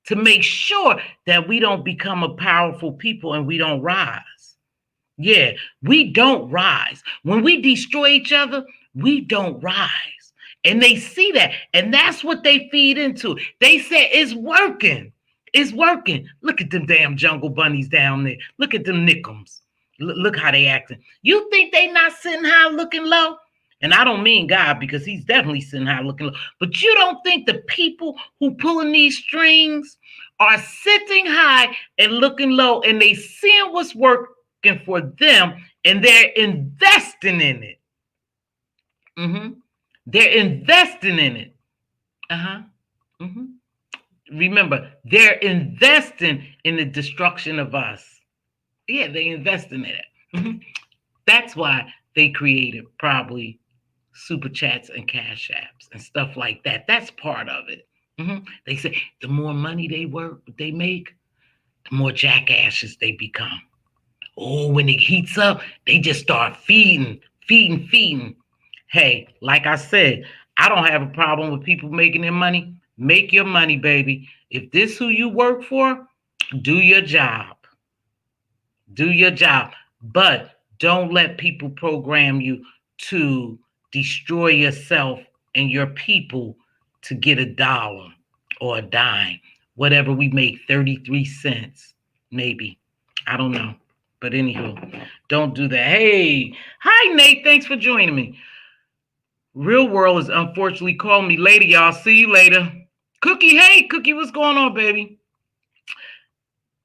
to make sure that we don't become a powerful people and we don't rise. Yeah, we don't rise. When we destroy each other, we don't rise. And they see that. And that's what they feed into. They say it's working. It's working. Look at them damn jungle bunnies down there. Look at them nickums. Look how they acting. You think they not sitting high looking low? And I don't mean God, because he's definitely sitting high looking low. But you don't think the people who pulling these strings are sitting high and looking low, and they seeing what's working for them, and they're investing in it. They're investing in it. Remember, they're investing in the destruction of us. Yeah, they investing in it. That's why they created probably super chats and cash apps and stuff like that. That's part of it. They say the more money they make, the more jackasses they become. Oh, when it heats up, they just start feeding. Hey, like I said, I don't have a problem with people making their money. Make your money, baby. If this is who you work for, do your job. Do your job. But don't let people program you to destroy yourself and your people to get $1 or a dime. Whatever we make, 33 cents, maybe. I don't know. But anywho, don't do that. Hey, hi, Nate. Thanks for joining me. Real world is unfortunately calling me later, y'all. See you later. Cookie, hey, Cookie, what's going on, baby?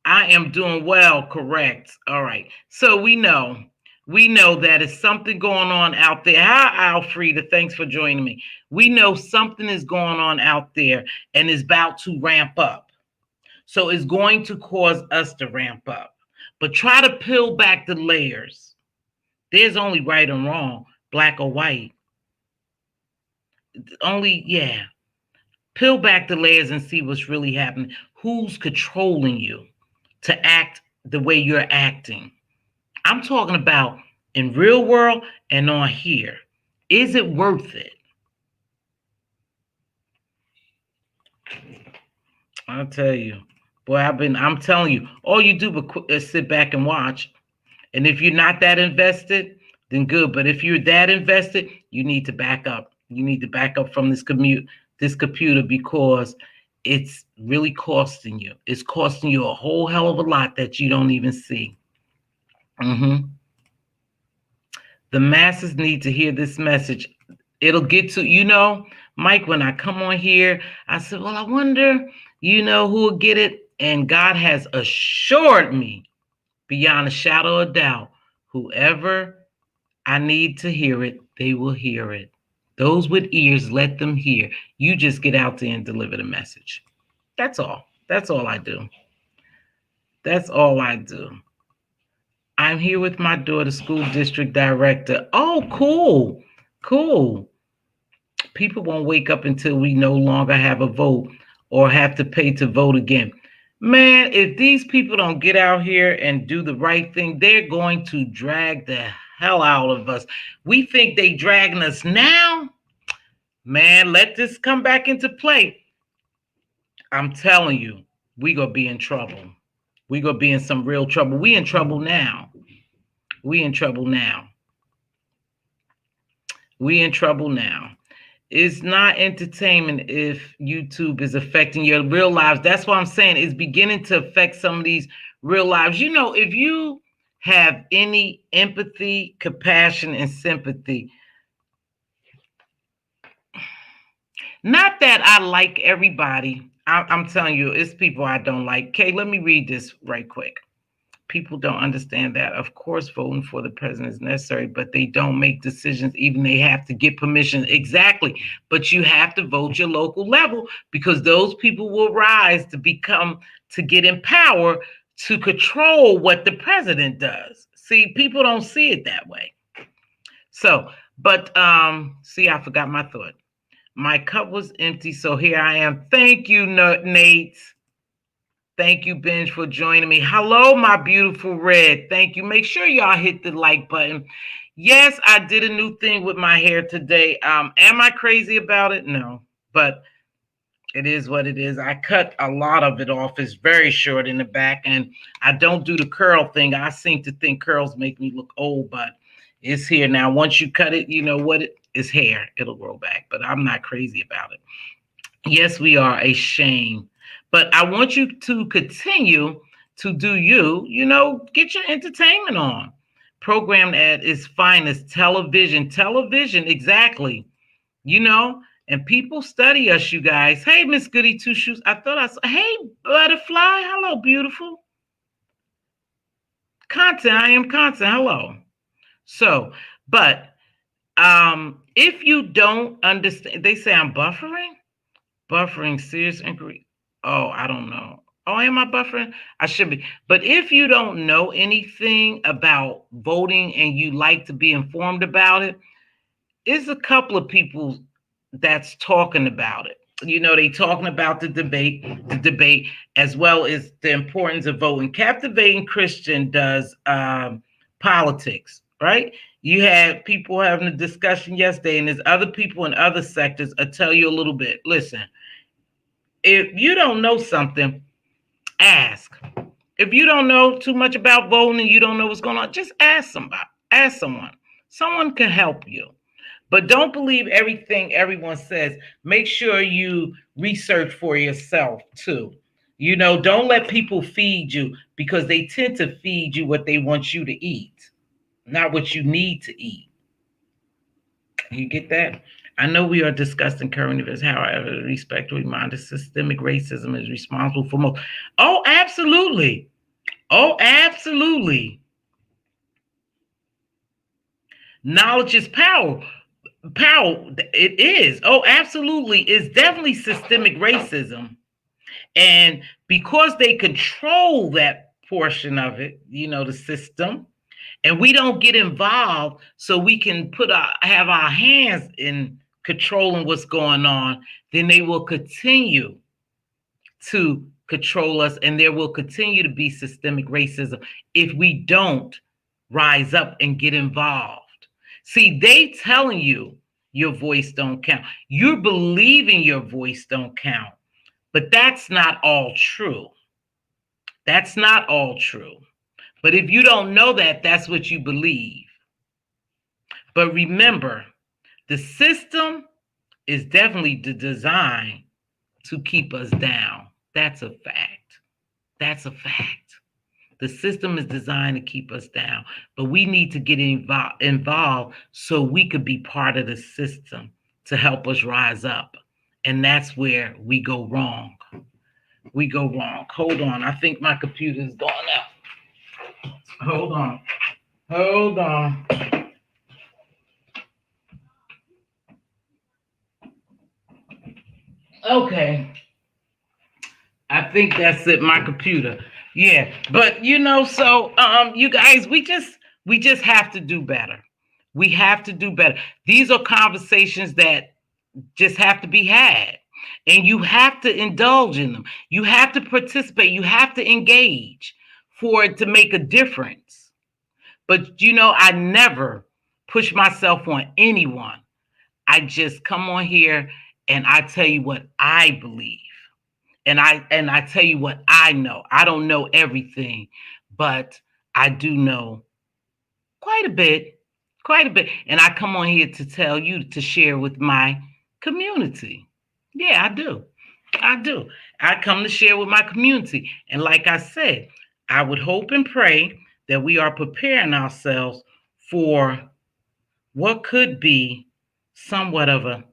I am doing well, correct. All right. So we know that it's something going on out there. Hi, Alfreda. Thanks for joining me. We know something is going on out there and is about to ramp up. So it's going to cause us to ramp up. But try to peel back the layers. There's only right and wrong, black or white. Peel back the layers and see what's really happening. Who's controlling you to act the way you're acting? I'm talking about in real world and on here. Is it worth it? I'll tell you. Boy, I'm telling you, all you do is sit back and watch. And if you're not that invested, then good. But if you're that invested, you need to back up. You need to back up from this computer because it's really costing you. It's costing you a whole hell of a lot that you don't even see. Mm-hmm. The masses need to hear this message. It'll get to, Mike, when I come on here, I said, well, I wonder, who will get it? And God has assured me beyond a shadow of doubt, whoever I need to hear it, they will hear it. Those with ears, let them hear. You just get out there and deliver the message. That's all. That's all I do. That's all I do. I'm here with my daughter, school district director. Oh, cool. Cool. People won't wake up until we no longer have a vote or have to pay to vote again. Man, if these people don't get out here and do the right thing, they're going to drag the hell out of us. We think they dragging us now. Man, let this come back into play. I'm telling you, we gonna be in trouble. We gonna be in some real trouble. We in trouble now. We in trouble now. We in trouble now. It's not entertainment if YouTube is affecting your real lives. That's what I'm saying. It's beginning to affect some of these real lives. If you have any empathy, compassion, and sympathy, not that I like everybody. I'm telling you, it's people I don't like. Okay, let me read this right quick. People don't understand that. Of course, voting for the president is necessary, but they don't make decisions. Even they have to get permission. Exactly. But you have to vote your local level because those people will rise to get in power to control what the president does. See, people don't see it that way. So, but see, I forgot my thought. My cup was empty, so here I am. Thank you, Nate. Thank you, Benj, for joining me. Hello, my beautiful Red. Thank you. Make sure y'all hit the like button. Yes, I did a new thing with my hair today. Am I crazy about it? No, but it is what it is. I cut a lot of it off. It's very short in the back, and I don't do the curl thing. I seem to think curls make me look old, but it's here now. Once you cut it, you know what it is hair. It'll grow back, but I'm not crazy about it. Yes, we are a shame. But I want you to continue to do get your entertainment on. Programmed at its finest, television, exactly. And people study us, you guys. Hey, Miss Goody Two Shoes. I thought I saw, hey, Butterfly. Hello, beautiful. Content, I am content. Hello. So, but if you don't understand, they say I'm buffering. Buffering, serious inquiry. Oh, I don't know. Oh, am I buffering? I should be. But if you don't know anything about voting and you like to be informed about it, it's a couple of people that's talking about it. They talking about the debate, as well as the importance of voting. Captivating Christian does politics, right? You had people having a discussion yesterday, and there's other people in other sectors. I'll tell you a little bit. Listen, if you don't know something, ask. If you don't know too much about voting and you don't know what's going on, just ask somebody. Ask someone. Someone can help you. But don't believe everything everyone says. Make sure you research for yourself too. Don't let people feed you because they tend to feed you what they want you to eat, not what you need to eat. You get that? I know we are discussing current events, however, respect to remind us systemic racism is responsible for most. Oh, absolutely. Oh, absolutely. Knowledge is power. Power, it is. Oh, absolutely. It's definitely systemic racism. And because they control that portion of it, the system, and we don't get involved so we can have our hands in controlling what's going on, then they will continue to control us, and there will continue to be systemic racism if we don't rise up and get involved. See, they telling you your voice don't count. You're believing your voice don't count. But that's not all true. That's not all true. But if you don't know that, that's what you believe. But remember, the system is definitely designed to keep us down. That's a fact. That's a fact. The system is designed to keep us down, but we need to get involved so we could be part of the system to help us rise up. And that's where we go wrong. We go wrong. Hold on. I think my computer is going out. Hold on. Hold on. Okay. I think that's it, my computer. Yeah. But so you guys, we just have to do better. We have to do better. These are conversations that just have to be had. And you have to indulge in them. You have to participate. You have to engage for it to make a difference. But I never push myself on anyone. I just come on here and I tell you what I believe. And I tell you what I know. I don't know everything, but I do know quite a bit. Quite a bit. And I come on here to tell you to share with my community. Yeah, I do. I do. I come to share with my community. And like I said, I would hope and pray that we are preparing ourselves for what could be somewhat of a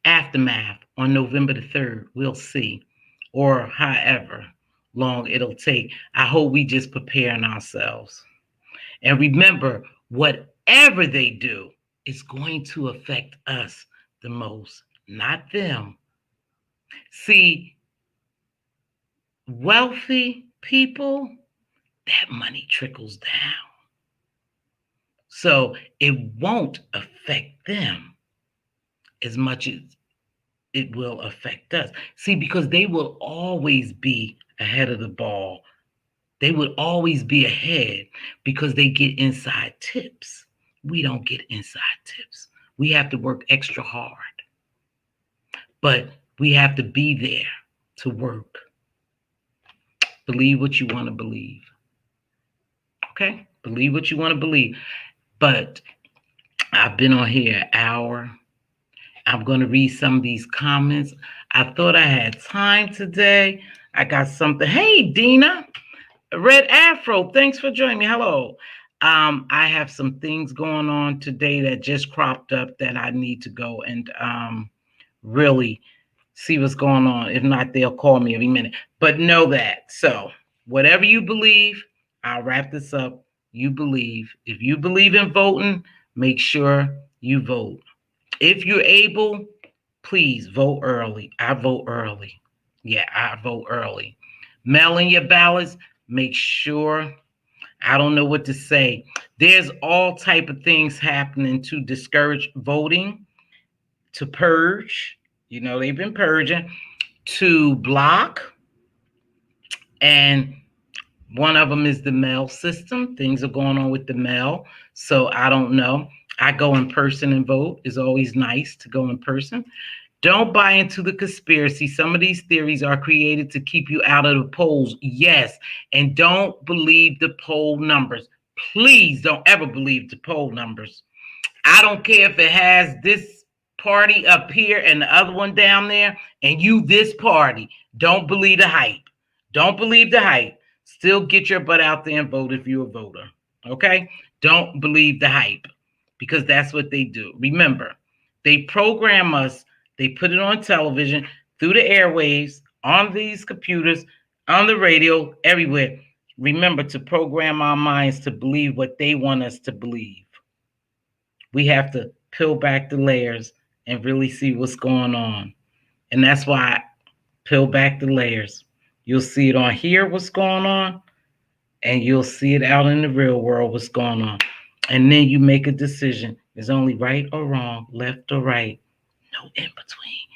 aftermath on November the 3rd. We'll see. Or however long it'll take. I hope we just preparing ourselves. And remember, whatever they do is going to affect us the most, not them. See, wealthy people, that money trickles down. So it won't affect them as much as it will affect us. See, because they will always be ahead of the ball. They would always be ahead because they get inside tips. We don't get inside tips. We have to work extra hard. But we have to be there to work. Believe what you want to believe. Okay? Believe what you want to believe. But I've been on here an hour. I'm going to read some of these comments. I thought I had time today. I got something. Hey, Dina. Red Afro, thanks for joining me. Hello. I have some things going on today that just cropped up that I need to go and really see what's going on. If not, they'll call me every minute. But know that. So whatever you believe, I'll wrap this up. You believe. If you believe in voting, make sure you vote. If you're able, please vote early. I vote early. Yeah, I vote early. Mail in your ballots. Make sure. I don't know what to say. There's all type of things happening to discourage voting, to purge. They've been purging, to block. And one of them is the mail system. Things are going on with the mail. So I don't know. I go in person and vote. It's always nice to go in person. Don't buy into the conspiracy. Some of these theories are created to keep you out of the polls. Yes. And don't believe the poll numbers. Please don't ever believe the poll numbers. I don't care if it has this party up here and the other one down there, and you this party. Don't believe the hype. Don't believe the hype. Still get your butt out there and vote if you're a voter. Okay? Don't believe the hype because that's what they do. Remember, they program us. They put it on television, through the airwaves, on these computers, on the radio, everywhere. Remember to program our minds to believe what they want us to believe. We have to peel back the layers and really see what's going on. And that's why I peel back the layers. You'll see it on here, what's going on, and you'll see it out in the real world, what's going on. And then you make a decision. It's only right or wrong, left or right. No in between.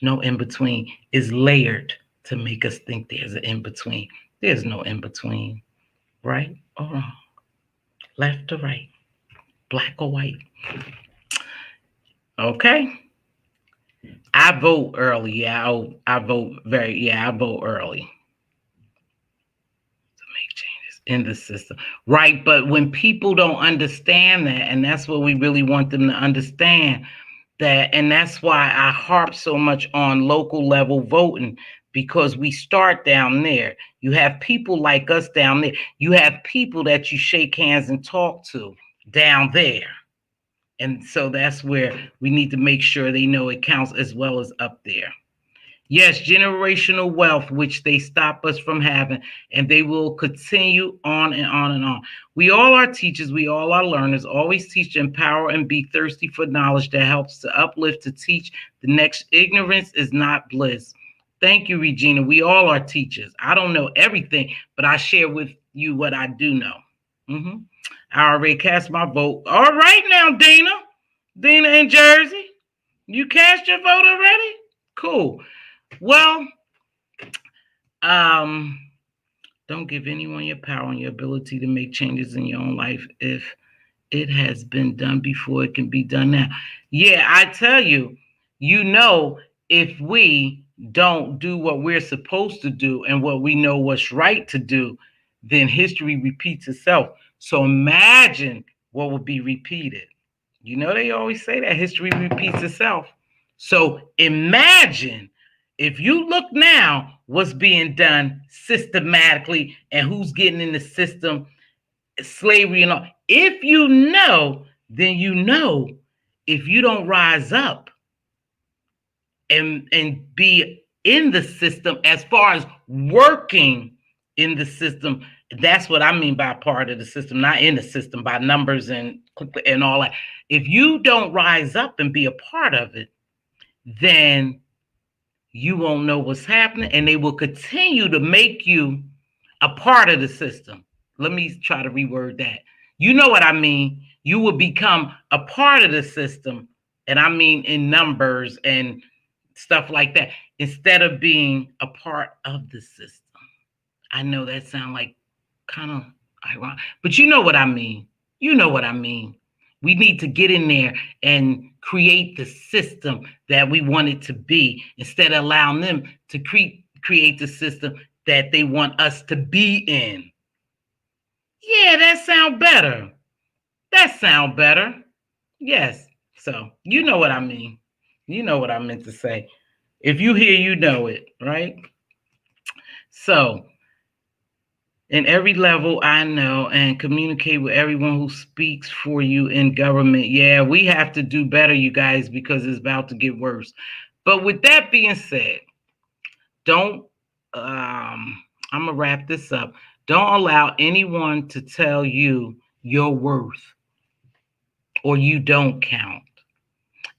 No in between. Is layered to make us think there's an in between. There's no in between. Right or wrong. Left or right. Black or white. Okay. I vote early. Yeah, I vote I vote early to make changes in the system. Right. But when people don't understand that, and that's what we really want them to understand, that, and that's why I harp so much on local level voting, because we start down there. You have people like us down there. You have people that you shake hands and talk to down there. And so that's where we need to make sure they know it counts as well as up there. Yes, generational wealth, which they stop us from having, and they will continue on and on and on. We all are teachers, we all are learners. Always teach, empower, and be thirsty for knowledge that helps to uplift, to teach the next. Ignorance is not bliss. Thank you, Regina. We all are teachers. I don't know everything, but I share with you what I do know. Mm-hmm. I already cast my vote. All right now, Dina. Dina in Jersey. You cast your vote already? Cool. Well, um, don't give anyone your power and your ability to make changes in your own life if it has been done before. It can be done now. Yeah, I tell you, if we don't do what we're supposed to do and what we know what's right to do, then history repeats itself. So imagine what will be repeated. They always say that history repeats itself. So imagine if you look now what's being done systematically and who's getting in the system, slavery and all. If you know, then you know if you don't rise up and be in the system as far as working in the system. That's what I mean by part of the system, not in the system by numbers and all that. If you don't rise up and be a part of it, then you won't know what's happening, and they will continue to make you a part of the system. Let me try to reword that. You know what I mean? You will become a part of the system, and I mean in numbers and stuff like that, instead of being a part of the system. I know that sounds like kind of ironic, but you know what I mean. You know what I mean. We need to get in there and create the system that we want it to be, instead of allowing them to create the system that they want us to be in. Yeah, that sound better. That sound better. Yes. So you know what I mean. You know what I meant to say. If you hear, you know it, right? So in every level, I know, and communicate with everyone who speaks for you in government. Yeah, we have to do better, you guys, because it's about to get worse. But with that being said, don't, I'm going to wrap this up. Don't allow anyone to tell you your worth or you don't count.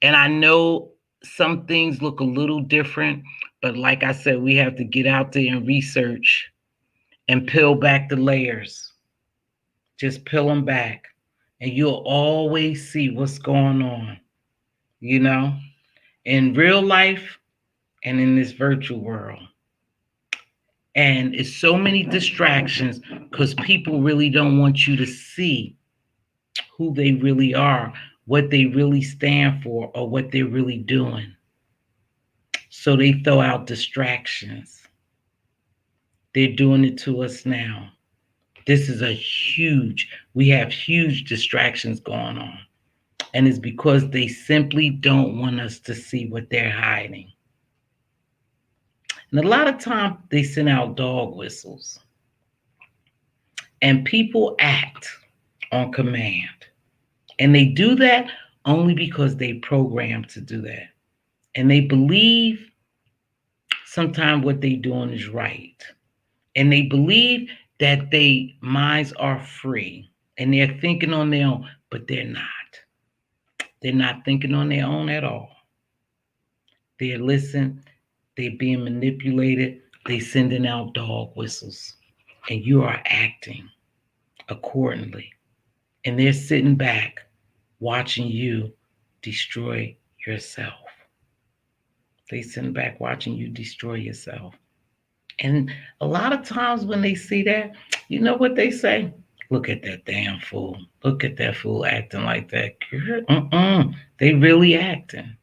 And I know some things look a little different, but like I said, we have to get out there and research and peel back the layers. Just peel them back, and you'll always see what's going on, in real life and in this virtual world. And it's so many distractions because people really don't want you to see who they really are, what they really stand for, or what they're really doing. So they throw out distractions. They're doing it to us now. We have huge distractions going on. And it's because they simply don't want us to see what they're hiding. And a lot of times they send out dog whistles. And people act on command. And they do that only because they programmed to do that. And they believe sometimes what they're doing is right. And they believe that their minds are free and they're thinking on their own, but they're not. They're not thinking on their own at all. They're listening, they're being manipulated, they're sending out dog whistles, and you are acting accordingly. And they're sitting back watching you destroy yourself. They're sitting back watching you destroy yourself. And a lot of times when they see that, you know what they say? Look at that damn fool. Look at that fool acting like that. They really acting.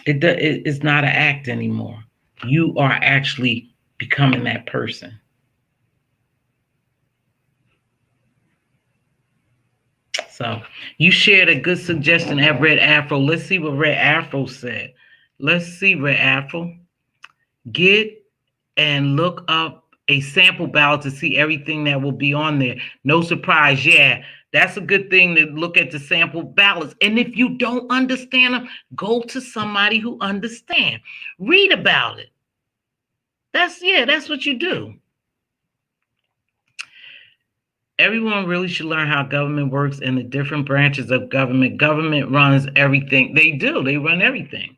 It's not an act anymore. You are actually becoming that person. So you shared a good suggestion at Red Afro. Let's see what Red Afro said. Let's see, Red Afro. Get and look up a sample ballot to see everything that will be on there. No surprise. Yeah, that's a good thing to look at the sample ballots. And if you don't understand them, go to somebody who understands. Read about it. That's what you do. Everyone really should learn how government works and the different branches of government. Government runs everything. They do. They run everything.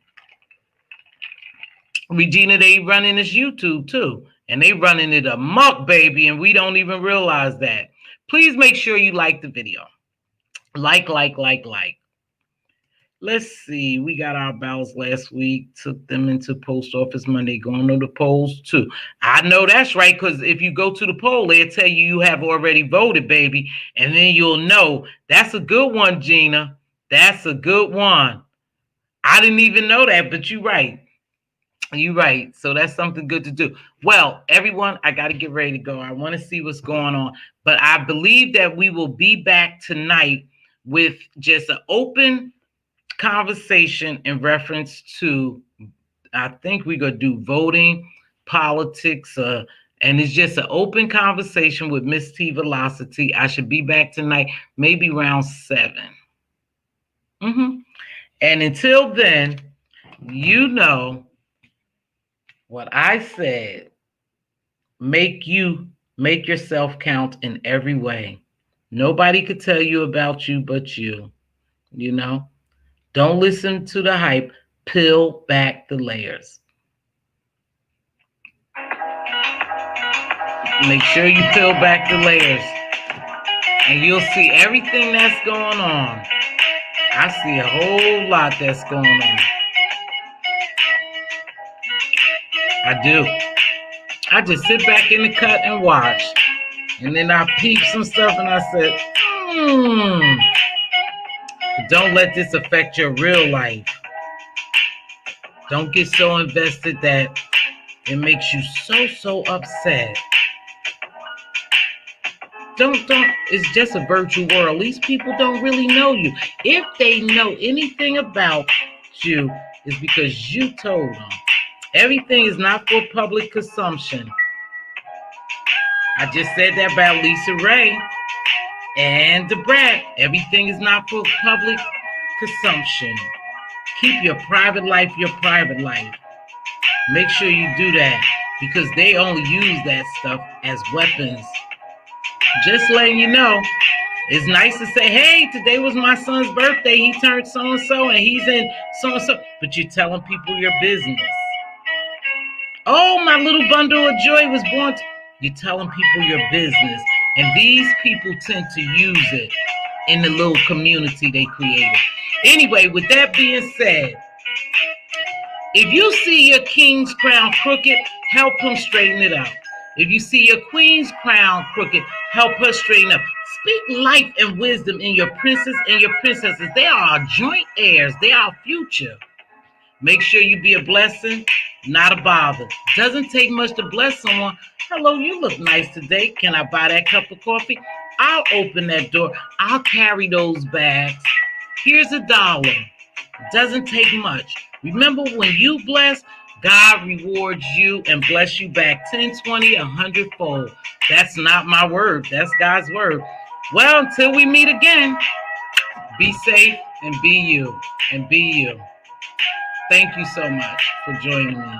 Regina, they running this YouTube too. And they running it amok, baby, and we don't even realize that. Please make sure you like the video. Like. Let's see. We got our ballots last week. Took them into post office Monday. Going to the polls too. I know that's right, because if you go to the poll, they'll tell you have already voted, baby. And then you'll know. That's a good one, Gina. That's a good one. I didn't even know that, but you're right. You're right. So that's something good to do. Well, everyone, I got to get ready to go. I want to see what's going on. But I believe that we will be back tonight with just an open conversation in reference to, I think we're going to do voting, politics, and it's just an open conversation with Mz.Teavalocity. I should be back tonight, maybe around 7. And until then, you know what I said, make yourself count in every way. Nobody could tell you about you but you, you know? Don't listen to the hype. Peel back the layers. Make sure you peel back the layers. And you'll see everything that's going on. I see a whole lot that's going on. I do. I just sit back in the cut and watch. And then I peep some stuff and I said, don't let this affect your real life. Don't get so invested that it makes you so upset. Don't. It's just a virtual world. These people don't really know you. If they know anything about you, it's because you told them. Everything is not for public consumption. I just said that about Lisa Ray and the brat. Everything is not for public consumption. Keep your private life your private life. Make sure you do that, because they only use that stuff as weapons. Just letting you know, it's nice to say, hey, today was my son's birthday. He turned so-and-so and he's in so-and-so. But you're telling people your business. Oh, my little bundle of joy was born. You're telling people your business. And these people tend to use it in the little community they created. Anyway, with that being said, if you see your king's crown crooked, help him straighten it out. If you see your queen's crown crooked, help her straighten up. Speak life and wisdom in your princes and your princesses. They are our joint heirs. They are our future. Make sure you be a blessing, not a bother. Doesn't take much to bless someone. Hello, you look nice today. Can I buy that cup of coffee? I'll open that door. I'll carry those bags. Here's $1. Doesn't take much. Remember, when you bless, God rewards you and bless you back 10, 20, 100-fold. That's not my word. That's God's word. Well, until we meet again, be safe and be you. And be you. Thank you so much for joining me.